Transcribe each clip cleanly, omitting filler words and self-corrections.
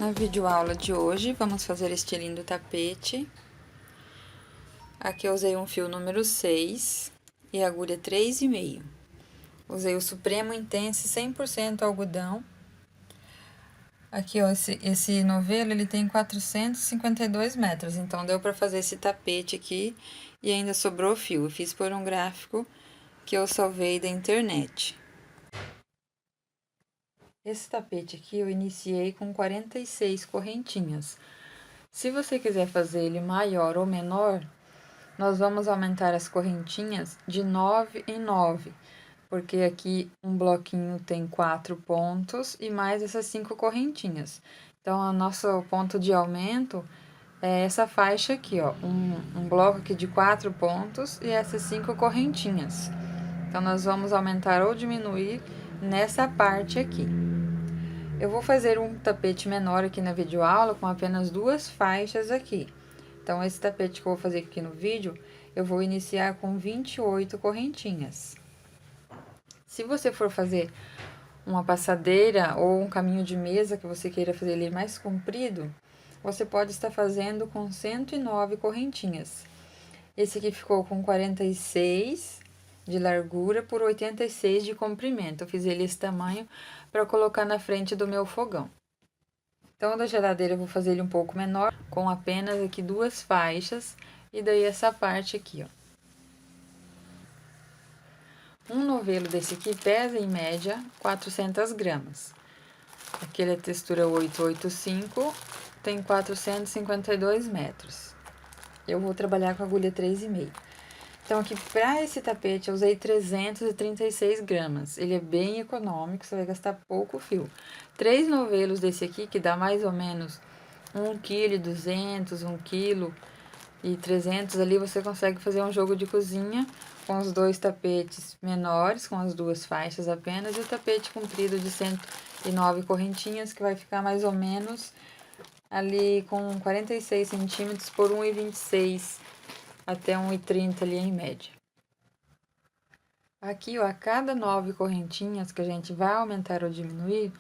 Na videoaula de hoje, vamos fazer este lindo tapete. Aqui eu usei um fio número 6 e agulha 3,5. Usei o Supremo Intense 100% algodão. Aqui, ó, esse novelo, ele tem 452 metros, então deu para fazer esse tapete aqui e ainda sobrou fio. Eu fiz por um gráfico que eu salvei da internet. Esse tapete aqui eu iniciei com 46 correntinhas. Se você quiser fazer ele maior ou menor, nós vamos aumentar as correntinhas de 9 em 9, porque aqui um bloquinho tem 4 pontos e mais essas 5 correntinhas. Então, o nosso ponto de aumento é essa faixa aqui, ó, um bloco aqui de 4 pontos e essas 5 correntinhas. Então, nós vamos aumentar ou diminuir nessa parte aqui. Eu vou fazer um tapete menor aqui na videoaula com apenas 2 faixas aqui. Então, esse tapete que eu vou fazer aqui no vídeo, eu vou iniciar com 28 correntinhas. Se você for fazer uma passadeira ou um caminho de mesa que você queira fazer ele mais comprido, você pode estar fazendo com 109 correntinhas. Esse aqui ficou com 46 de largura por 86 de comprimento. Eu fiz ele esse tamanho para colocar na frente do meu fogão. Então, da geladeira eu vou fazer ele um pouco menor, com apenas aqui 2 faixas, e daí essa parte aqui, ó. Um novelo desse aqui pesa, em média, 400 gramas. Aquele é textura 885, tem 452 metros. Eu vou trabalhar com agulha 3,5. Então, aqui para esse tapete eu usei 336 gramas. Ele é bem econômico, você vai gastar pouco fio. 3 novelos desse aqui, que dá mais ou menos 1,2 kg, 1,3 kg ali, você consegue fazer um jogo de cozinha com os 2 tapetes menores, com as 2 faixas apenas, e o tapete comprido de 109 correntinhas, que vai ficar mais ou menos ali com 46 centímetros por 1,26 até 1,30 ali em média. Aqui, ó, a cada 9 correntinhas que a gente vai aumentar ou diminuir,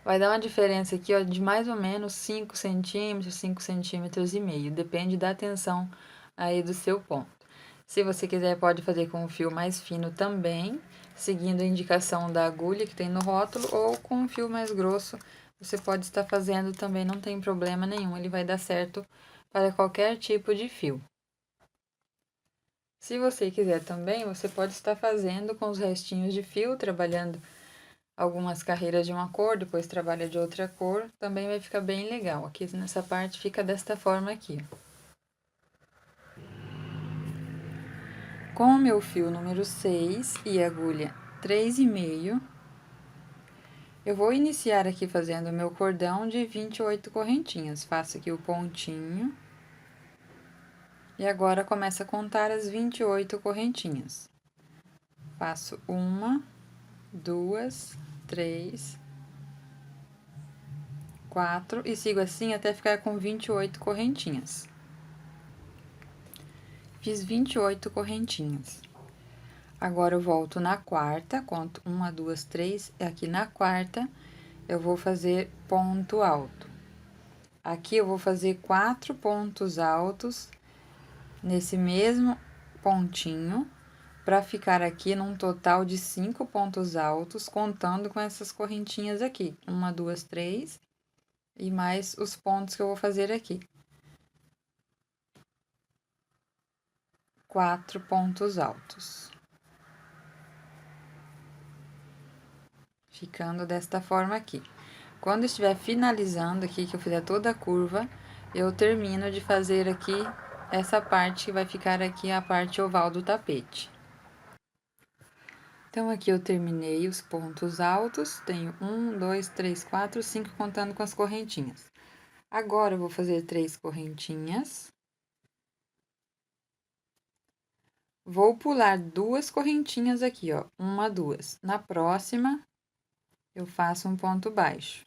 vai dar uma diferença aqui, ó, de mais ou menos 5 centímetros, 5 centímetros e meio. Depende da tensão aí do seu ponto. Se você quiser, pode fazer com um fio mais fino também, seguindo a indicação da agulha que tem no rótulo, ou com um fio mais grosso, você pode estar fazendo também, não tem problema nenhum, ele vai dar certo para qualquer tipo de fio. Se você quiser também, você pode estar fazendo com os restinhos de fio, trabalhando algumas carreiras de uma cor, depois trabalha de outra cor, também vai ficar bem legal. Aqui nessa parte fica desta forma aqui. Com o meu fio número 6 e agulha 3,5, eu vou iniciar aqui fazendo o meu cordão de 28 correntinhas. Faço aqui o pontinho. E agora começo a contar as 28 correntinhas. Faço 1, 2, 3, 4 e sigo assim até ficar com 28 correntinhas. Fiz 28 correntinhas. Agora eu volto na quarta, conto 1, 2, 3, e aqui na quarta eu vou fazer ponto alto. Aqui eu vou fazer 4 pontos altos nesse mesmo pontinho, para ficar aqui num total de 5 pontos altos, contando com essas correntinhas aqui. 1, 2, 3, e mais os pontos que eu vou fazer aqui. 4 pontos altos. Ficando desta forma aqui. Quando estiver finalizando aqui, que eu fizer toda a curva, eu termino de fazer aqui essa parte que vai ficar aqui a parte oval do tapete. Então, aqui eu terminei os pontos altos, tenho 1, 2, 3, 4, 5, contando com as correntinhas. Agora, eu vou fazer 3 correntinhas. Vou pular 2 correntinhas aqui, ó, 1, 2. Na próxima, eu faço um ponto baixo.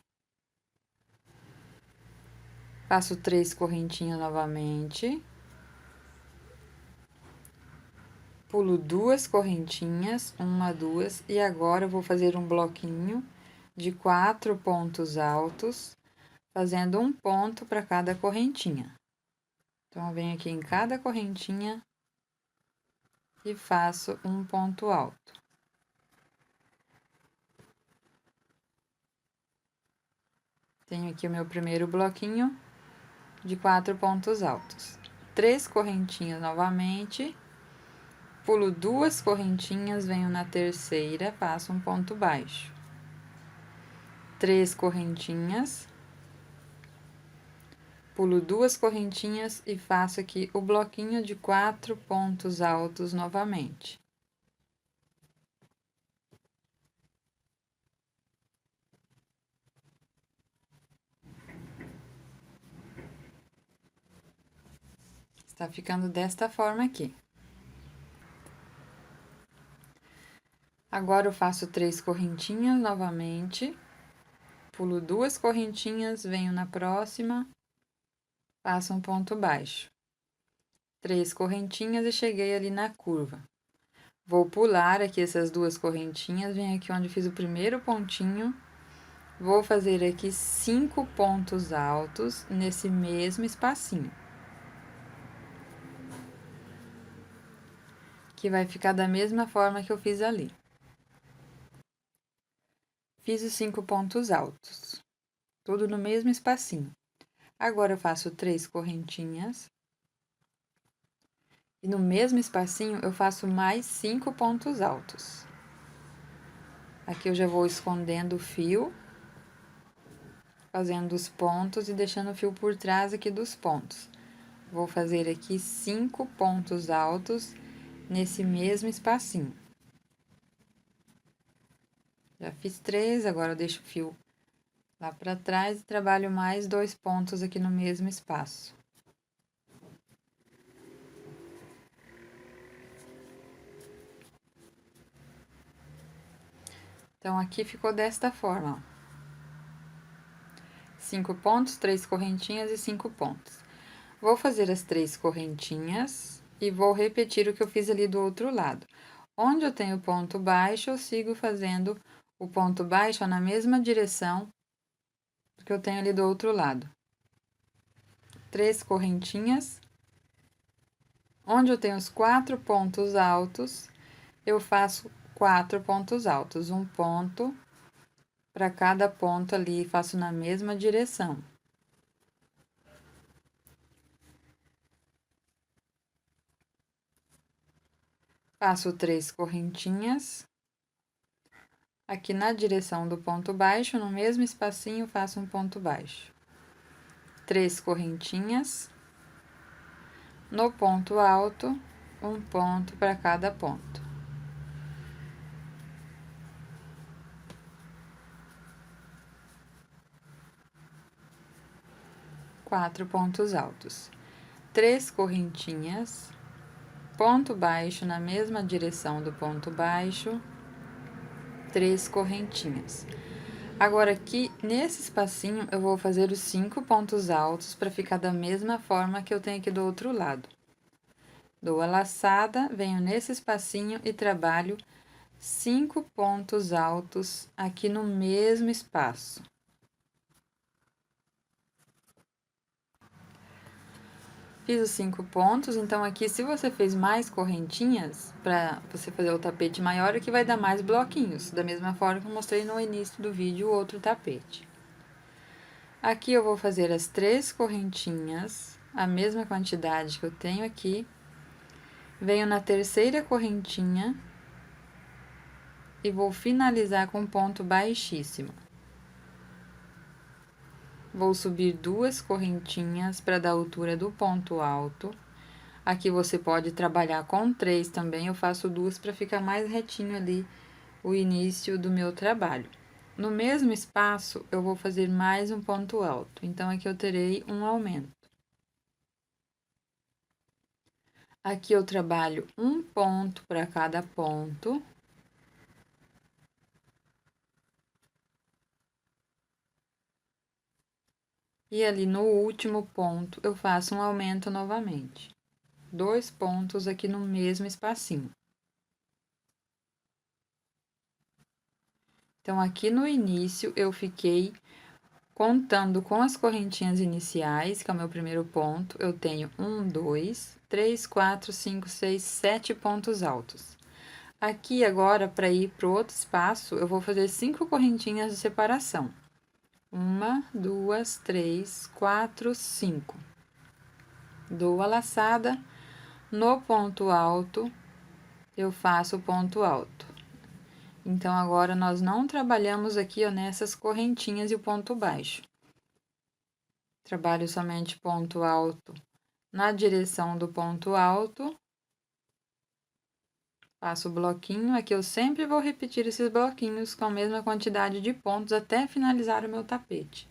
Faço 3 correntinhas novamente. Pulo 2 correntinhas, 1, 2, e agora eu vou fazer um bloquinho de 4 pontos altos, fazendo um ponto para cada correntinha. Então, eu venho aqui em cada correntinha e faço um ponto alto. Tenho aqui o meu primeiro bloquinho de 4 pontos altos. 3 correntinhas novamente, pulo 2 correntinhas, venho na terceira, faço um ponto baixo. 3 correntinhas, pulo 2 correntinhas e faço aqui o bloquinho de 4 pontos altos novamente. Está ficando desta forma aqui. Agora, eu faço 3 correntinhas novamente, pulo 2 correntinhas, venho na próxima, faço um ponto baixo. 3 correntinhas e cheguei ali na curva. Vou pular aqui essas 2 correntinhas, venho aqui onde fiz o primeiro pontinho, vou fazer aqui 5 pontos altos nesse mesmo espacinho. Que vai ficar da mesma forma que eu fiz ali. Fiz os 5 pontos altos, tudo no mesmo espacinho. Agora, eu faço 3 correntinhas. E no mesmo espacinho, eu faço mais 5 pontos altos. Aqui eu já vou escondendo o fio, fazendo os pontos e deixando o fio por trás aqui dos pontos. Vou fazer aqui 5 pontos altos nesse mesmo espacinho. Já fiz 3, agora eu deixo o fio lá para trás e trabalho mais 2 pontos aqui no mesmo espaço. Então, aqui ficou desta forma, ó. 5 pontos, 3 correntinhas e 5 pontos. Vou fazer as 3 correntinhas e vou repetir o que eu fiz ali do outro lado. Onde eu tenho ponto baixo, eu sigo fazendo o ponto baixo na mesma direção que eu tenho ali do outro lado. 3 correntinhas. Onde eu tenho os 4 pontos altos, eu faço 4 pontos altos. Um ponto para cada ponto ali, faço na mesma direção. Faço 3 correntinhas. Aqui na direção do ponto baixo, no mesmo espacinho, faço um ponto baixo. 3 correntinhas. No ponto alto, um ponto para cada ponto. Quatro pontos altos. 3 correntinhas. Ponto baixo na mesma direção do ponto baixo. 3 correntinhas. Agora, aqui, nesse espacinho, eu vou fazer os 5 pontos altos para ficar da mesma forma que eu tenho aqui do outro lado. Dou a laçada, venho nesse espacinho e trabalho 5 pontos altos aqui no mesmo espaço. Fiz os 5 pontos, então aqui, se você fez mais correntinhas, para você fazer o tapete maior, aqui vai dar mais bloquinhos, da mesma forma que eu mostrei no início do vídeo o outro tapete. Aqui eu vou fazer as 3 correntinhas, a mesma quantidade que eu tenho aqui. Venho na terceira correntinha e vou finalizar com ponto baixíssimo. Vou subir 2 correntinhas para dar a altura do ponto alto. Aqui você pode trabalhar com 3 também, eu faço 2 para ficar mais retinho ali o início do meu trabalho. No mesmo espaço, eu vou fazer mais um ponto alto, então aqui eu terei um aumento. Aqui eu trabalho um ponto para cada ponto. E ali no último ponto, eu faço um aumento novamente. 2 pontos aqui no mesmo espacinho. Então, aqui no início, eu fiquei Contando com as correntinhas iniciais, que é o meu primeiro ponto, eu tenho 1, 2, 3, 4, 5, 6, 7 pontos altos. Aqui agora, para ir para o outro espaço, eu vou fazer 5 correntinhas de separação. 1, 2, 3, 4, 5. Dou a laçada, no ponto alto, eu faço o ponto alto. Então, agora, nós não trabalhamos aqui, ó, nessas correntinhas e o ponto baixo. Trabalho somente ponto alto na direção do ponto alto. Faço o bloquinho. Aqui eu sempre vou repetir esses bloquinhos com a mesma quantidade de pontos até finalizar o meu tapete.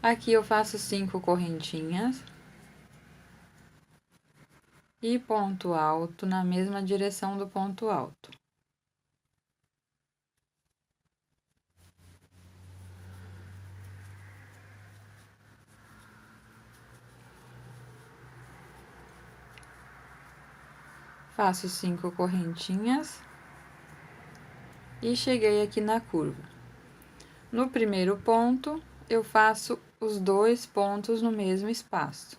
Aqui eu faço 5 correntinhas. E ponto alto na mesma direção do ponto alto. Faço 5 correntinhas e cheguei aqui na curva. No primeiro ponto, eu faço os 2 pontos no mesmo espaço.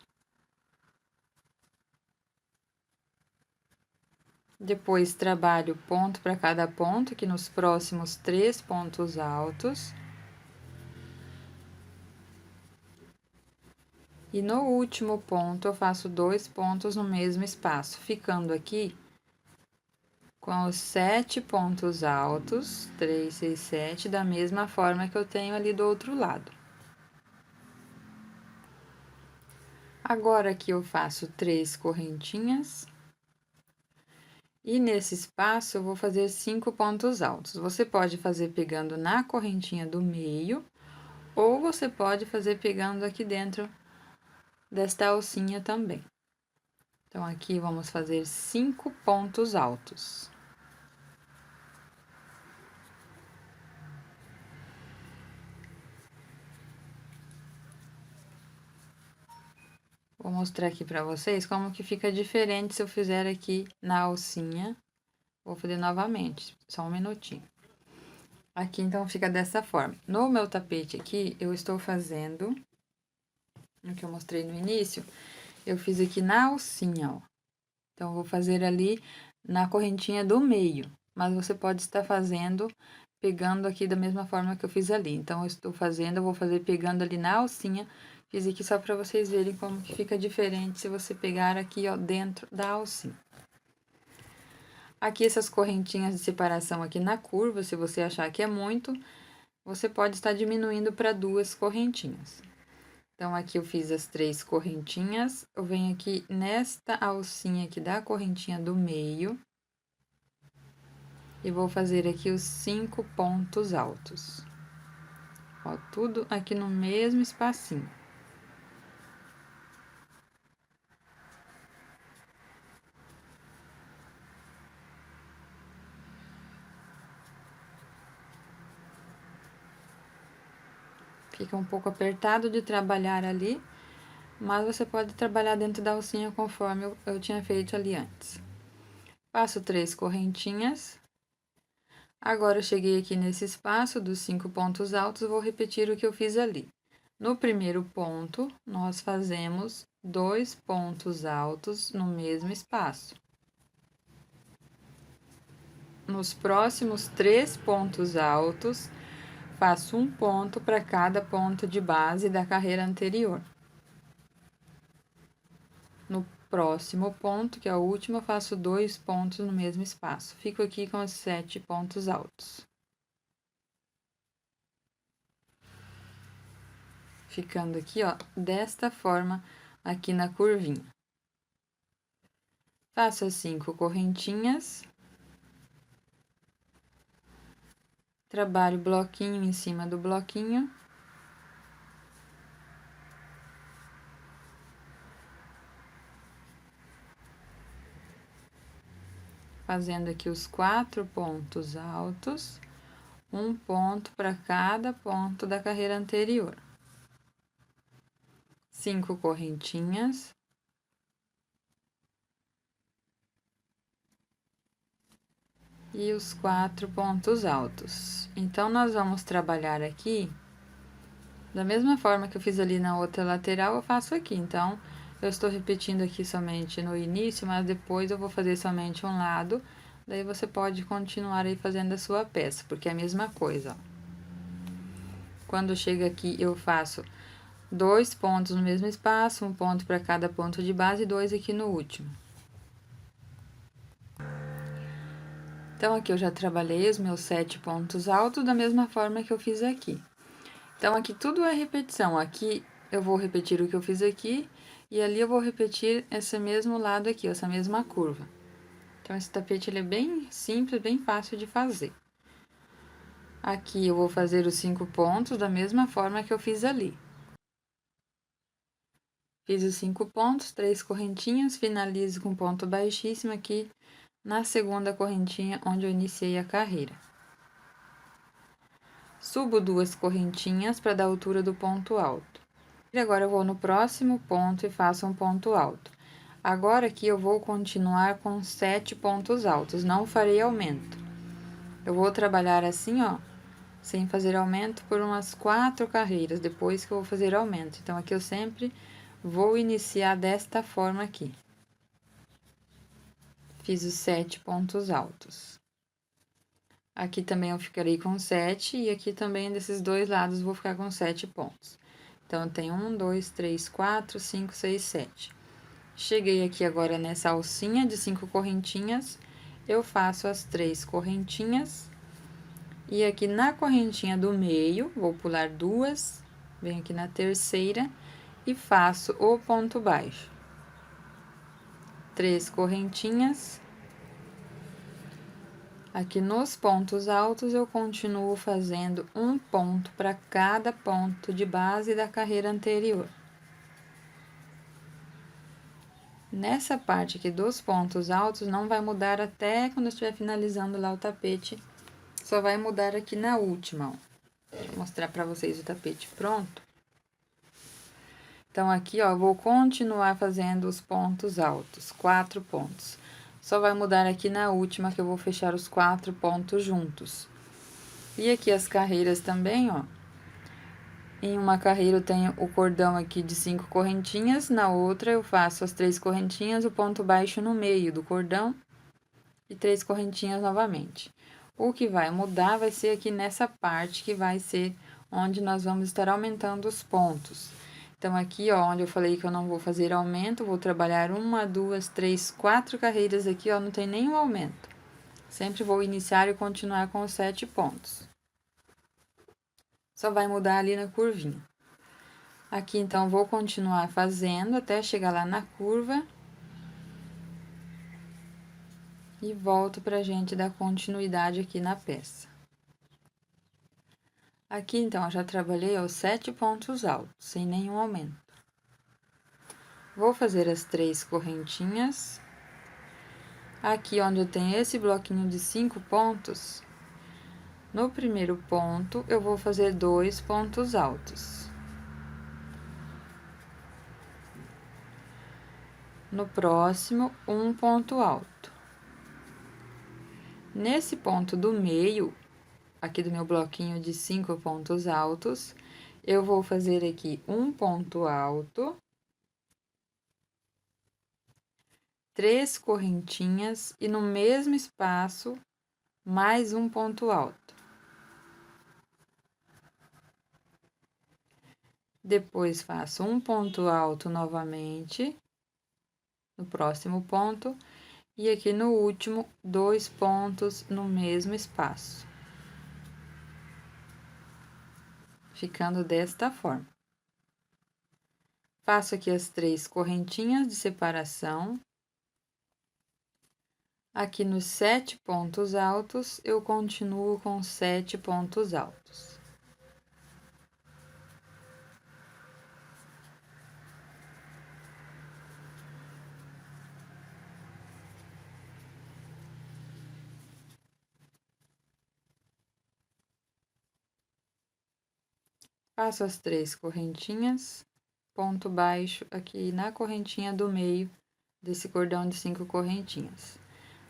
Depois, trabalho ponto para cada ponto, aqui nos próximos 3 pontos altos. E no último ponto, eu faço 2 pontos no mesmo espaço, ficando aqui com os 7 pontos altos, 3, 6, 7, da mesma forma que eu tenho ali do outro lado. Agora, aqui eu faço 3 correntinhas. E nesse espaço, eu vou fazer 5 pontos altos. Você pode fazer pegando na correntinha do meio, ou você pode fazer pegando aqui dentro desta alcinha também. Então, aqui vamos fazer 5 pontos altos. Vou mostrar aqui pra vocês como que fica diferente se eu fizer aqui na alcinha. Vou fazer novamente, só um minutinho. Aqui, então, fica dessa forma. No meu tapete aqui, eu estou fazendo, o que eu mostrei no início, eu fiz aqui na alcinha, ó. Então, eu vou fazer ali na correntinha do meio, mas você pode estar fazendo, pegando aqui da mesma forma que eu fiz ali. Então, eu estou fazendo, eu vou fazer pegando ali na alcinha. Fiz aqui só para vocês verem como que fica diferente se você pegar aqui, ó, dentro da alcinha. Aqui, essas correntinhas de separação aqui na curva, se você achar que é muito, você pode estar diminuindo para 2 correntinhas. Então, aqui eu fiz as 3 correntinhas, eu venho aqui nesta alcinha aqui da correntinha do meio. E vou fazer aqui os 5 pontos altos. Ó, tudo aqui no mesmo espacinho. Fica um pouco apertado de trabalhar ali, mas você pode trabalhar dentro da alcinha conforme eu tinha feito ali antes. Faço 3 correntinhas. Agora, eu cheguei aqui nesse espaço dos 5 pontos altos, vou repetir o que eu fiz ali. No primeiro ponto, nós fazemos 2 pontos altos no mesmo espaço. Nos próximos 3 pontos altos, faço um ponto para cada ponto de base da carreira anterior. No próximo ponto, que é o último, eu faço 2 pontos no mesmo espaço. Fico aqui com os 7 pontos altos. Ficando aqui, ó, desta forma, aqui na curvinha. Faço as 5 correntinhas. Trabalho bloquinho em cima do bloquinho. Fazendo aqui os 4 pontos altos, um ponto para cada ponto da carreira anterior. 5 correntinhas. E os 4 pontos altos. Então, nós vamos trabalhar aqui Da mesma forma que eu fiz ali na outra lateral, eu faço aqui. Então, eu estou repetindo aqui somente no início, mas depois eu vou fazer somente um lado. Daí você pode continuar aí fazendo a sua peça, porque é a mesma coisa, ó. Quando chega aqui, eu faço 2 pontos no mesmo espaço, 1 ponto para cada ponto de base e 2 aqui no último. Então, aqui eu já trabalhei os meus 7 pontos altos da mesma forma que eu fiz aqui. Então, aqui tudo é repetição. Aqui eu vou repetir o que eu fiz aqui e ali eu vou repetir esse mesmo lado aqui, essa mesma curva. Então, esse tapete ele é bem simples, bem fácil de fazer. Aqui eu vou fazer os 5 pontos da mesma forma que eu fiz ali. Fiz os 5 pontos, 3 correntinhas, finalizo com ponto baixíssimo aqui na segunda correntinha onde eu iniciei a carreira. Subo 2 correntinhas para dar a altura do ponto alto. E agora eu vou no próximo ponto e faço um ponto alto. Agora aqui eu vou continuar com 7 pontos altos, não farei aumento. Eu vou trabalhar assim, ó, sem fazer aumento por umas 4 carreiras, depois que eu vou fazer aumento. Então, aqui eu sempre vou iniciar desta forma aqui. Fiz os 7 pontos altos. Aqui também eu ficarei com 7 e aqui também desses dois lados vou ficar com 7 pontos. Então, eu tenho 1, 2, 3, 4, 5, 6, 7. Cheguei aqui agora nessa alcinha de 5 correntinhas, eu faço as 3 correntinhas. E aqui na correntinha do meio, vou pular 2, venho aqui na terceira e faço o ponto baixo. 3 correntinhas. Aqui nos pontos altos, eu continuo fazendo um ponto para cada ponto de base da carreira anterior. Nessa parte aqui dos pontos altos, não vai mudar até quando eu estiver finalizando lá o tapete, só vai mudar aqui na última, ó. Deixa eu mostrar para vocês o tapete pronto. Então, aqui, ó, vou continuar fazendo os pontos altos, 4 pontos. Só vai mudar aqui na última, que eu vou fechar os 4 pontos juntos. E aqui as carreiras também, ó. Em uma carreira eu tenho o cordão aqui de 5 correntinhas, na outra eu faço as 3 correntinhas, o ponto baixo no meio do cordão e 3 correntinhas novamente. O que vai mudar vai ser aqui nessa parte, que vai ser onde nós vamos estar aumentando os pontos. Então, aqui, ó, onde eu falei que eu não vou fazer aumento, vou trabalhar 1, 2, 3, 4 carreiras aqui, ó, não tem nenhum aumento. Sempre vou iniciar e continuar com os 7 pontos. Só vai mudar ali na curvinha. Aqui, então, vou continuar fazendo até chegar lá na curva. E volto pra gente dar continuidade aqui na peça. Aqui, então, eu já trabalhei os 7 pontos altos, sem nenhum aumento. Vou fazer as 3 correntinhas. Aqui, onde eu tenho esse bloquinho de 5 pontos, no primeiro ponto, eu vou fazer 2 pontos altos. No próximo, um ponto alto. Nesse ponto do meio, aqui do meu bloquinho de 5 pontos altos, eu vou fazer aqui um ponto alto, 3 correntinhas e no mesmo espaço, mais um ponto alto. Depois, faço um ponto alto novamente, no próximo ponto, e aqui no último, 2 pontos no mesmo espaço. Ficando desta forma. Faço aqui as 3 correntinhas de separação. Aqui nos 7 pontos altos, eu continuo com 7 pontos altos. Faço as 3 correntinhas, ponto baixo aqui na correntinha do meio desse cordão de 5 correntinhas.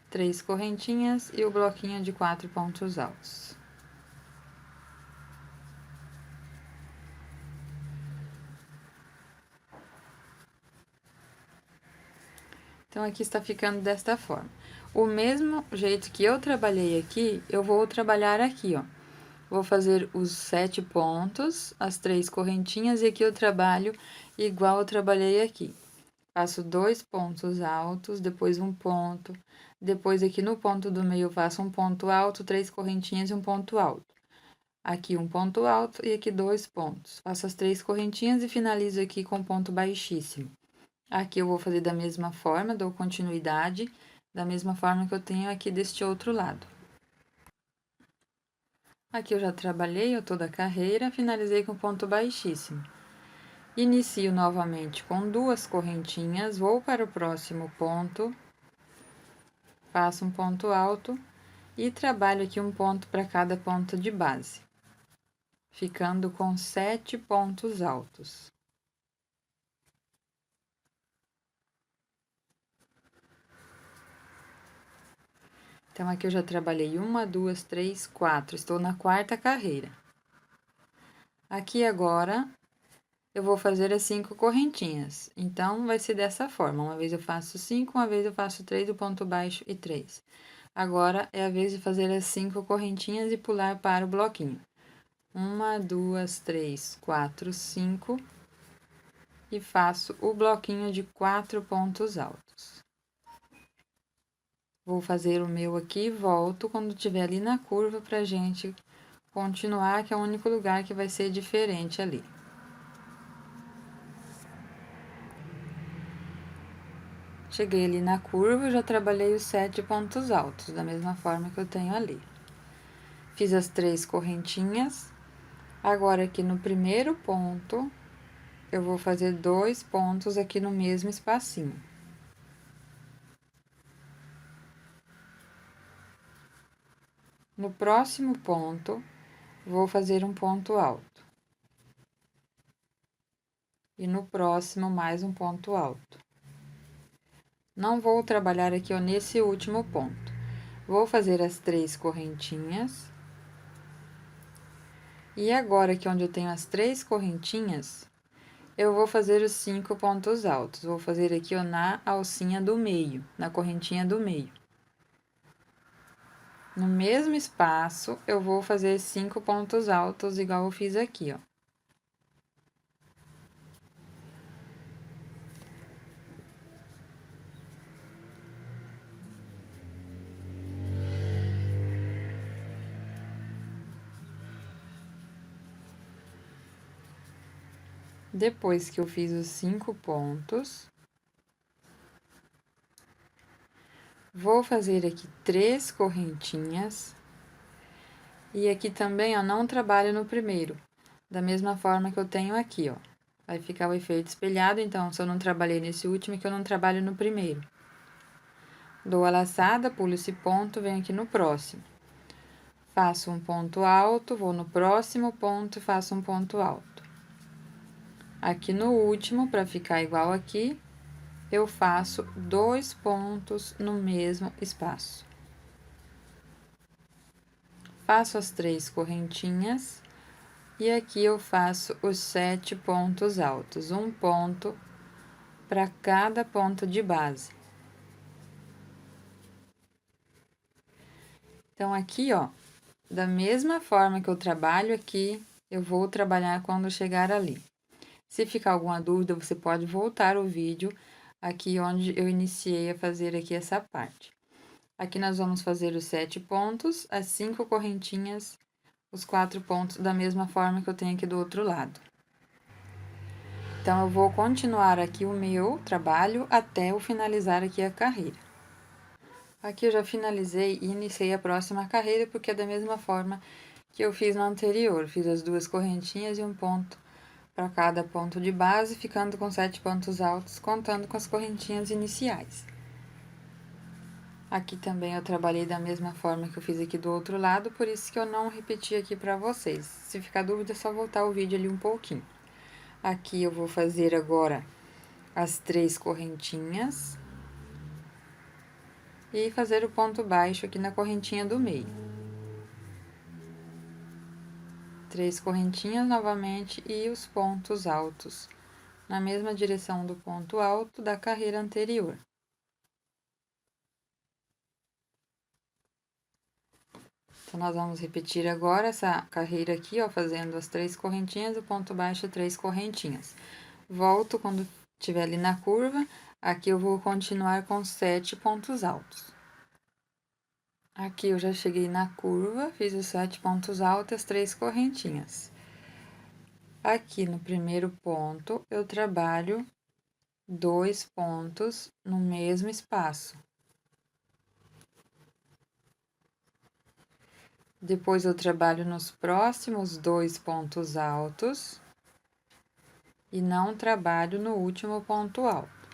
3 correntinhas e o bloquinho de 4 pontos altos. Então, aqui está ficando desta forma. O mesmo jeito que eu trabalhei aqui, eu vou trabalhar aqui, ó. Vou fazer os 7 pontos, as 3 correntinhas, e aqui eu trabalho igual eu trabalhei aqui. Faço 2 pontos altos, depois um ponto, depois aqui no ponto do meio eu faço um ponto alto, 3 correntinhas e um ponto alto. Aqui um ponto alto e aqui 2 pontos. Faço as 3 correntinhas e finalizo aqui com ponto baixíssimo. Aqui eu vou fazer da mesma forma, dou continuidade, da mesma forma que eu tenho aqui deste outro lado. Aqui eu já trabalhei toda a carreira, finalizei com ponto baixíssimo. Inicio novamente com 2 correntinhas, vou para o próximo ponto, faço um ponto alto e trabalho aqui um ponto para cada ponto de base, ficando com 7 pontos altos. Então, aqui eu já trabalhei 1, 2, 3, 4, estou na 4ª carreira. Aqui agora, eu vou fazer as 5 correntinhas. Então, vai ser dessa forma, uma vez eu faço 5, uma vez eu faço 3, o ponto baixo e 3. Agora, é a vez de fazer as 5 correntinhas e pular para o bloquinho. 1, 2, 3, 4, 5. E faço o bloquinho de 4 pontos altos. Vou fazer o meu aqui e volto quando estiver ali na curva pra gente continuar, que é o único lugar que vai ser diferente ali. Cheguei ali na curva, já trabalhei os 7 pontos altos, da mesma forma que eu tenho ali. Fiz as 3 correntinhas. Agora, aqui no primeiro ponto, eu vou fazer 2 pontos aqui no mesmo espacinho. No próximo ponto, vou fazer um ponto alto. E no próximo, mais um ponto alto. Não vou trabalhar aqui, ó, nesse último ponto. Vou fazer as 3 correntinhas. E agora, aqui onde eu tenho as 3 correntinhas, eu vou fazer os 5 pontos altos. Vou fazer aqui, ó, na alcinha do meio, na correntinha do meio. No mesmo espaço, eu vou fazer 5 pontos altos, igual eu fiz aqui, ó. Depois que eu fiz os 5 pontos, vou fazer aqui 3 correntinhas. E aqui também, ó, não trabalho no primeiro, da mesma forma que eu tenho aqui, ó. Vai ficar o efeito espelhado, então, se eu não trabalhei nesse último, é que eu não trabalho no primeiro. Dou a laçada, pulo esse ponto, venho aqui no próximo. Faço um ponto alto, vou no próximo ponto e faço um ponto alto. Aqui no último, para ficar igual aqui, eu faço 2 pontos no mesmo espaço. Faço as 3 correntinhas e aqui eu faço os 7 pontos altos, um ponto para cada ponto de base. Então, aqui, ó, da mesma forma que eu trabalho aqui, eu vou trabalhar quando chegar ali. Se ficar alguma dúvida, você pode voltar o vídeo aqui onde eu iniciei a fazer aqui essa parte. Aqui nós vamos fazer os 7 pontos, as 5 correntinhas, os 4 pontos, da mesma forma que eu tenho aqui do outro lado. Então, eu vou continuar aqui o meu trabalho até eu finalizar aqui a carreira. Aqui eu já finalizei e iniciei a próxima carreira, porque é da mesma forma que eu fiz na anterior. Fiz as 2 correntinhas e um ponto para cada ponto de base, ficando com 7 pontos altos, contando com as correntinhas iniciais. Aqui também eu trabalhei da mesma forma que eu fiz aqui do outro lado, por isso que eu não repeti aqui para vocês. Se ficar dúvida, é só voltar o vídeo ali um pouquinho. Aqui eu vou fazer agora as 3 correntinhas e fazer o ponto baixo aqui na correntinha do meio. 3 correntinhas novamente e os pontos altos, na mesma direção do ponto alto da carreira anterior. Então, nós vamos repetir agora essa carreira aqui, ó, fazendo as 3 correntinhas, o ponto baixo, 3 correntinhas. Volto quando estiver ali na curva, aqui eu vou continuar com 7 pontos altos. Aqui eu já cheguei na curva, fiz os 7 pontos altos, 3 correntinhas. Aqui no primeiro ponto, eu trabalho 2 pontos no mesmo espaço. Depois, eu trabalho nos próximos 2 pontos altos e não trabalho no último ponto alto.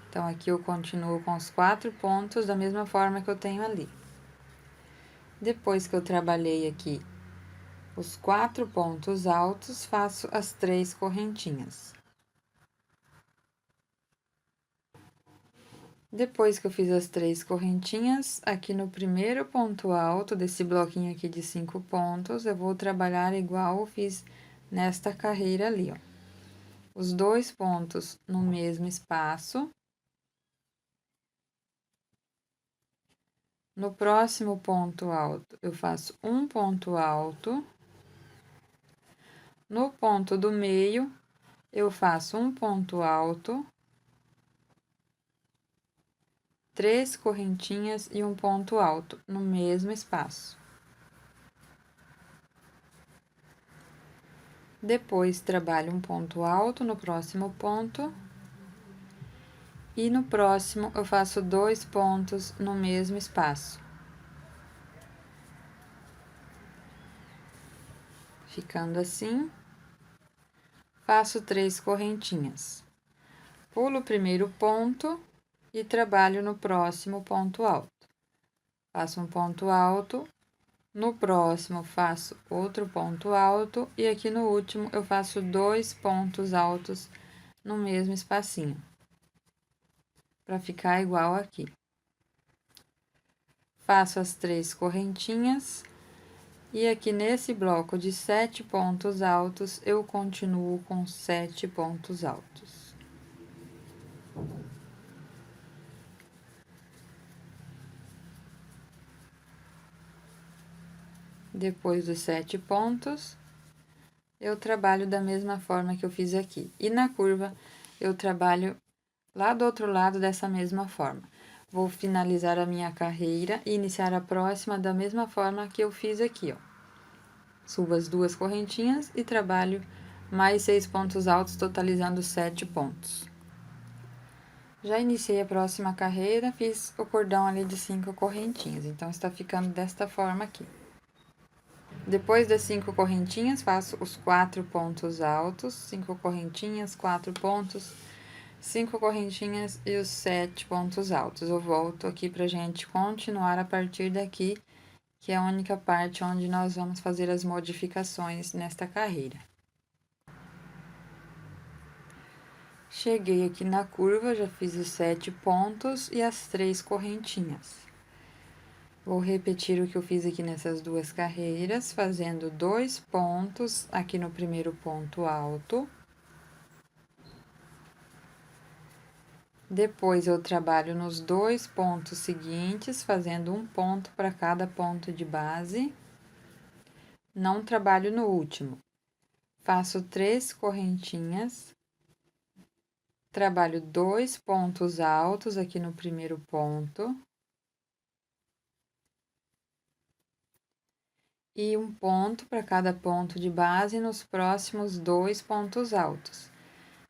Então, aqui eu continuo com os 4 pontos da mesma forma que eu tenho ali. Depois que eu trabalhei aqui os 4 pontos altos, faço as 3 correntinhas. Depois que eu fiz as 3 correntinhas, aqui no primeiro ponto alto desse bloquinho aqui de 5 pontos, eu vou trabalhar igual eu fiz nesta carreira ali, ó. Os 2 pontos no mesmo espaço. No próximo ponto alto, eu faço um ponto alto. No ponto do meio, eu faço um ponto alto, 3 correntinhas e um ponto alto no mesmo espaço. Depois, trabalho um ponto alto no próximo ponto. E no próximo, eu faço 2 pontos no mesmo espaço. Ficando assim, faço 3 correntinhas. Pulo o primeiro ponto e trabalho no próximo ponto alto. Faço um ponto alto, no próximo faço outro ponto alto e aqui no último eu faço 2 pontos altos no mesmo espacinho, para ficar igual aqui. Faço as 3 correntinhas e aqui nesse bloco de 7 pontos altos eu continuo com 7 pontos altos. Depois dos 7 pontos, eu trabalho da mesma forma que eu fiz aqui. E na curva, eu trabalho lá do outro lado dessa mesma forma. Vou finalizar a minha carreira e iniciar a próxima da mesma forma que eu fiz aqui, ó. Subo as 2 correntinhas e trabalho mais 6 pontos altos, totalizando 7 pontos. Já iniciei a próxima carreira, fiz o cordão ali de 5 correntinhas, então está ficando desta forma aqui. Depois das 5 correntinhas, faço os 4 pontos altos, 5 correntinhas, 4 pontos, 5 correntinhas e os 7 pontos altos. Eu volto aqui pra gente continuar a partir daqui, que é a única parte onde nós vamos fazer as modificações nesta carreira. Cheguei aqui na curva, já fiz os 7 pontos e as 3 correntinhas. Vou repetir o que eu fiz aqui nessas 2 carreiras, fazendo 2 pontos aqui no primeiro ponto alto. Depois, eu trabalho nos 2 pontos seguintes, fazendo um ponto para cada ponto de base. Não trabalho no último. Faço 3 correntinhas. Trabalho 2 pontos altos aqui no primeiro ponto. E um ponto para cada ponto de base nos próximos 2 pontos altos.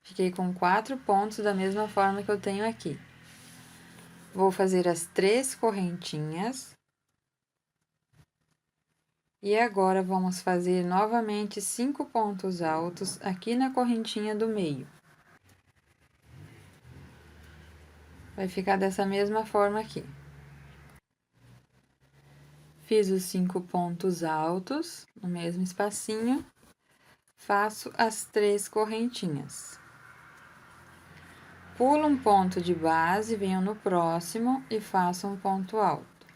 Fiquei com 4 pontos da mesma forma que eu tenho aqui. Vou fazer as 3 correntinhas. E agora, vamos fazer novamente 5 pontos altos aqui na correntinha do meio. Vai ficar dessa mesma forma aqui. Fiz os 5 pontos altos no mesmo espacinho, faço as 3 correntinhas. Pulo um ponto de base, venho no próximo e faço um ponto alto.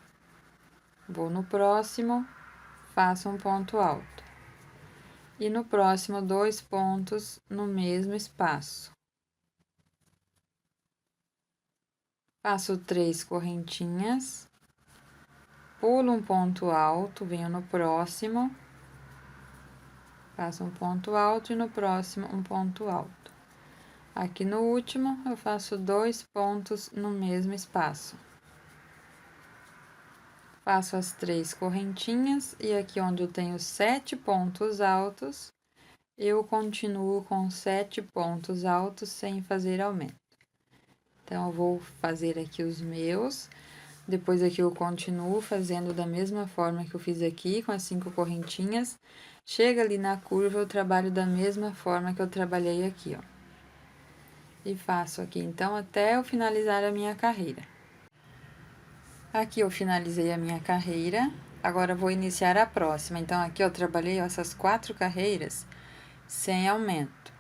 Vou no próximo, faço um ponto alto. E no próximo, 2 pontos no mesmo espaço. Faço 3 correntinhas. pulo um ponto alto, venho no próximo, faço um ponto alto e no próximo um ponto alto. Aqui no último, eu faço 2 pontos no mesmo espaço. Faço as 3 correntinhas e aqui onde eu tenho 7 pontos altos, eu continuo com 7 pontos altos sem fazer aumento. Então, eu vou fazer aqui os meus, depois aqui eu continuo fazendo da mesma forma que eu fiz aqui, com as 5 correntinhas. Chega ali na curva, eu trabalho da mesma forma que eu trabalhei aqui, ó. E faço aqui, então, até eu finalizar a minha carreira. Aqui eu finalizei a minha carreira, agora eu vou iniciar a próxima. Então, aqui eu trabalhei essas 4 carreiras sem aumento,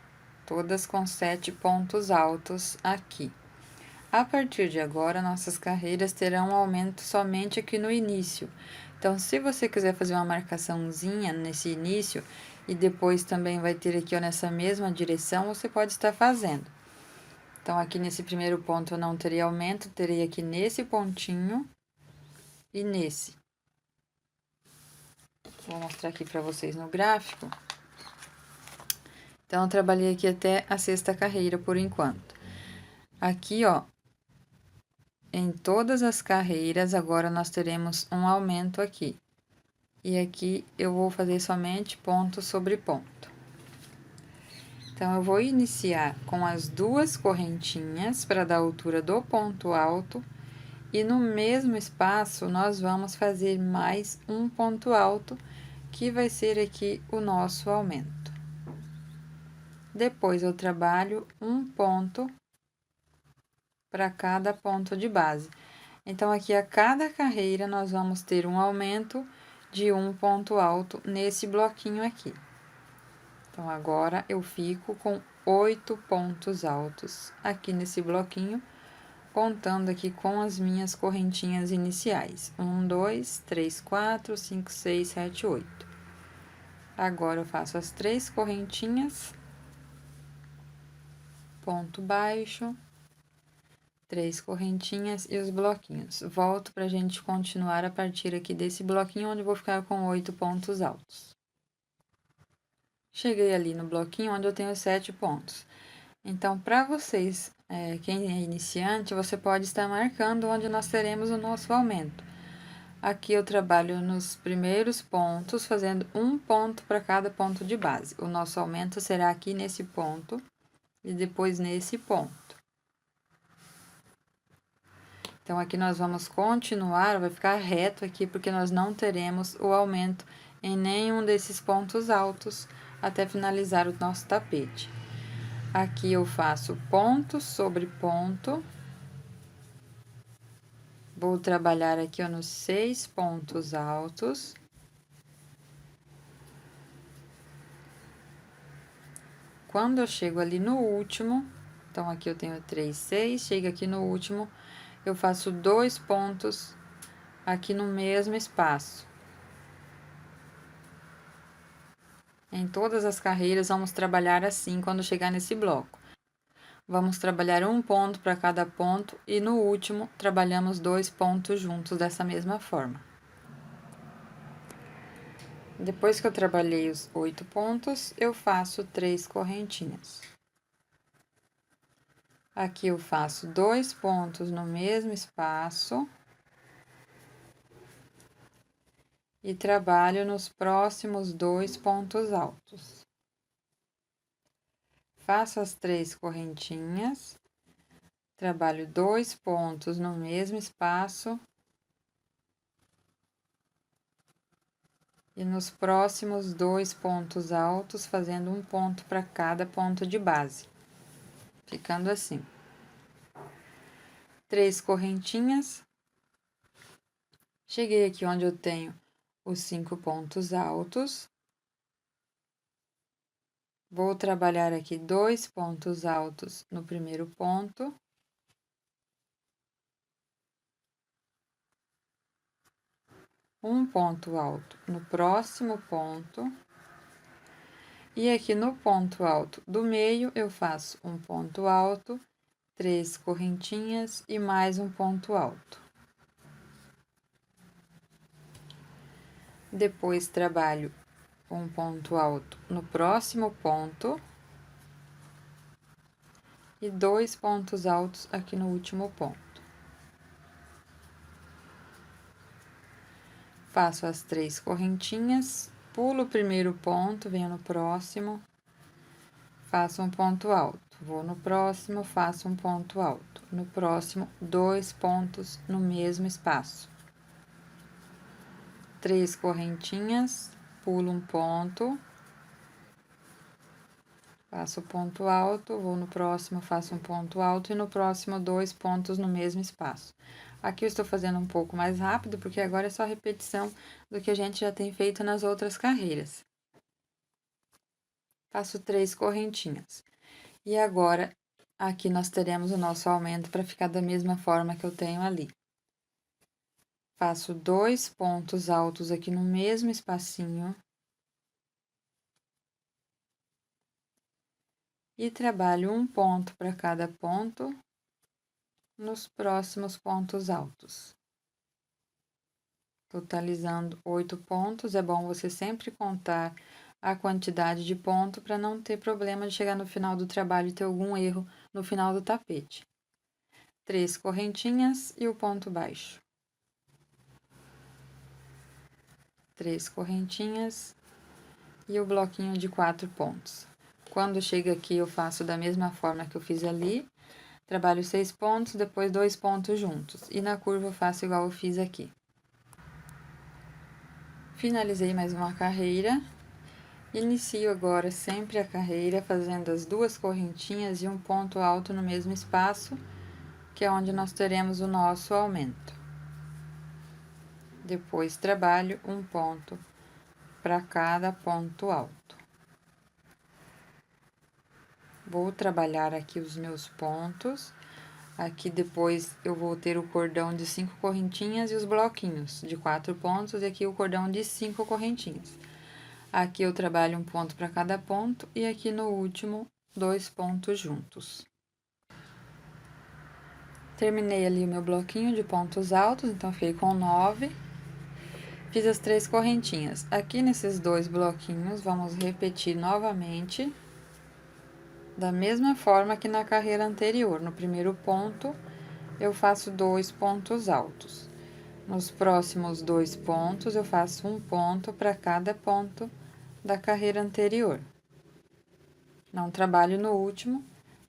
todas com 7 pontos altos aqui. A partir de agora, nossas carreiras terão um aumento somente aqui no início. Então, se você quiser fazer uma marcaçãozinha nesse início e depois também vai ter aqui, ó, nessa mesma direção, você pode estar fazendo. Então, aqui nesse primeiro ponto eu não teria aumento, terei aqui nesse pontinho e nesse. Vou mostrar aqui para vocês no gráfico. Então, eu trabalhei aqui até a 6ª carreira por enquanto. Aqui, ó, em todas as carreiras, agora nós teremos um aumento aqui. E aqui eu vou fazer somente ponto sobre ponto. Então, eu vou iniciar com as 2 correntinhas para dar a altura do ponto alto. E no mesmo espaço, nós vamos fazer mais um ponto alto, que vai ser aqui o nosso aumento. Depois, eu trabalho um ponto para cada ponto de base. Então, aqui a cada carreira, nós vamos ter um aumento de um ponto alto nesse bloquinho aqui. Então, agora eu fico com 8 pontos altos aqui nesse bloquinho, contando aqui com as minhas correntinhas iniciais. 1, 2, 3, 4, 5, 6, 7, 8. Agora, eu faço as 3 correntinhas, ponto baixo, 3 correntinhas e os bloquinhos. Volto pra gente continuar a partir aqui desse bloquinho, onde eu vou ficar com 8 pontos altos. Cheguei ali no bloquinho onde eu tenho 7 pontos. Então, para vocês, quem é iniciante, você pode estar marcando onde nós teremos o nosso aumento. Aqui eu trabalho nos primeiros pontos, fazendo um ponto para cada ponto de base. O nosso aumento será aqui nesse ponto e depois nesse ponto. Então, aqui nós vamos continuar, vai ficar reto aqui, porque nós não teremos o aumento em nenhum desses pontos altos até finalizar o nosso tapete. Aqui eu faço ponto sobre ponto. Vou trabalhar aqui, ó, nos 6 pontos altos. Quando eu chego ali no último, então aqui eu tenho 3, 6, chego aqui no último, eu faço 2 pontos aqui no mesmo espaço. Em todas as carreiras, vamos trabalhar assim quando chegar nesse bloco. Vamos trabalhar um ponto para cada ponto e no último, trabalhamos 2 pontos juntos dessa mesma forma. Depois que eu trabalhei os 8 pontos, eu faço 3 correntinhas. Aqui eu faço 2 pontos no mesmo espaço. E trabalho nos próximos 2 pontos altos. Faço as 3 correntinhas. Trabalho 2 pontos no mesmo espaço. E nos próximos 2 pontos altos, fazendo um ponto para cada ponto de base. Ficando assim. 3 correntinhas. Cheguei aqui onde eu tenho os 5 pontos altos. Vou trabalhar aqui 2 pontos altos no primeiro ponto. Um ponto alto no próximo ponto. E aqui no ponto alto do meio, eu faço um ponto alto, 3 correntinhas e mais um ponto alto. Depois trabalho um ponto alto no próximo ponto e 2 pontos altos aqui no último ponto. Faço as 3 correntinhas, pulo o primeiro ponto, venho no próximo, faço um ponto alto, vou no próximo, faço um ponto alto, no próximo, 2 pontos no mesmo espaço. 3 correntinhas, pulo um ponto, faço ponto alto, vou no próximo, faço um ponto alto e no próximo 2 pontos no mesmo espaço. Aqui eu estou fazendo um pouco mais rápido, porque agora é só repetição do que a gente já tem feito nas outras carreiras. Faço 3 correntinhas. E agora, aqui nós teremos o nosso aumento para ficar da mesma forma que eu tenho ali. Faço 2 pontos altos aqui no mesmo espacinho. E trabalho um ponto para cada ponto nos próximos pontos altos. Totalizando 8 pontos, é bom você sempre contar a quantidade de ponto para não ter problema de chegar no final do trabalho e ter algum erro no final do tapete. 3 correntinhas e o ponto baixo. 3 correntinhas e o bloquinho de 4 pontos. Quando chega aqui, eu faço da mesma forma que eu fiz ali, trabalho 6 pontos, depois 2 pontos juntos, e na curva eu faço igual eu fiz aqui. Finalizei mais uma carreira, inicio agora sempre a carreira fazendo as 2 correntinhas e um ponto alto no mesmo espaço, que é onde nós teremos o nosso aumento. Depois trabalho um ponto para cada ponto alto. Vou trabalhar aqui os meus pontos. Aqui depois eu vou ter o cordão de 5 correntinhas e os bloquinhos de 4 pontos, e aqui o cordão de 5 correntinhas. Aqui eu trabalho um ponto para cada ponto e aqui no último 2 pontos juntos. Terminei ali o meu bloquinho de pontos altos, então fiquei com 9. Fiz as 3 correntinhas. Aqui nesses 2 bloquinhos, vamos repetir novamente, da mesma forma que na carreira anterior. No primeiro ponto, eu faço 2 pontos altos. Nos próximos 2 pontos, eu faço um ponto para cada ponto da carreira anterior. Não trabalho no último,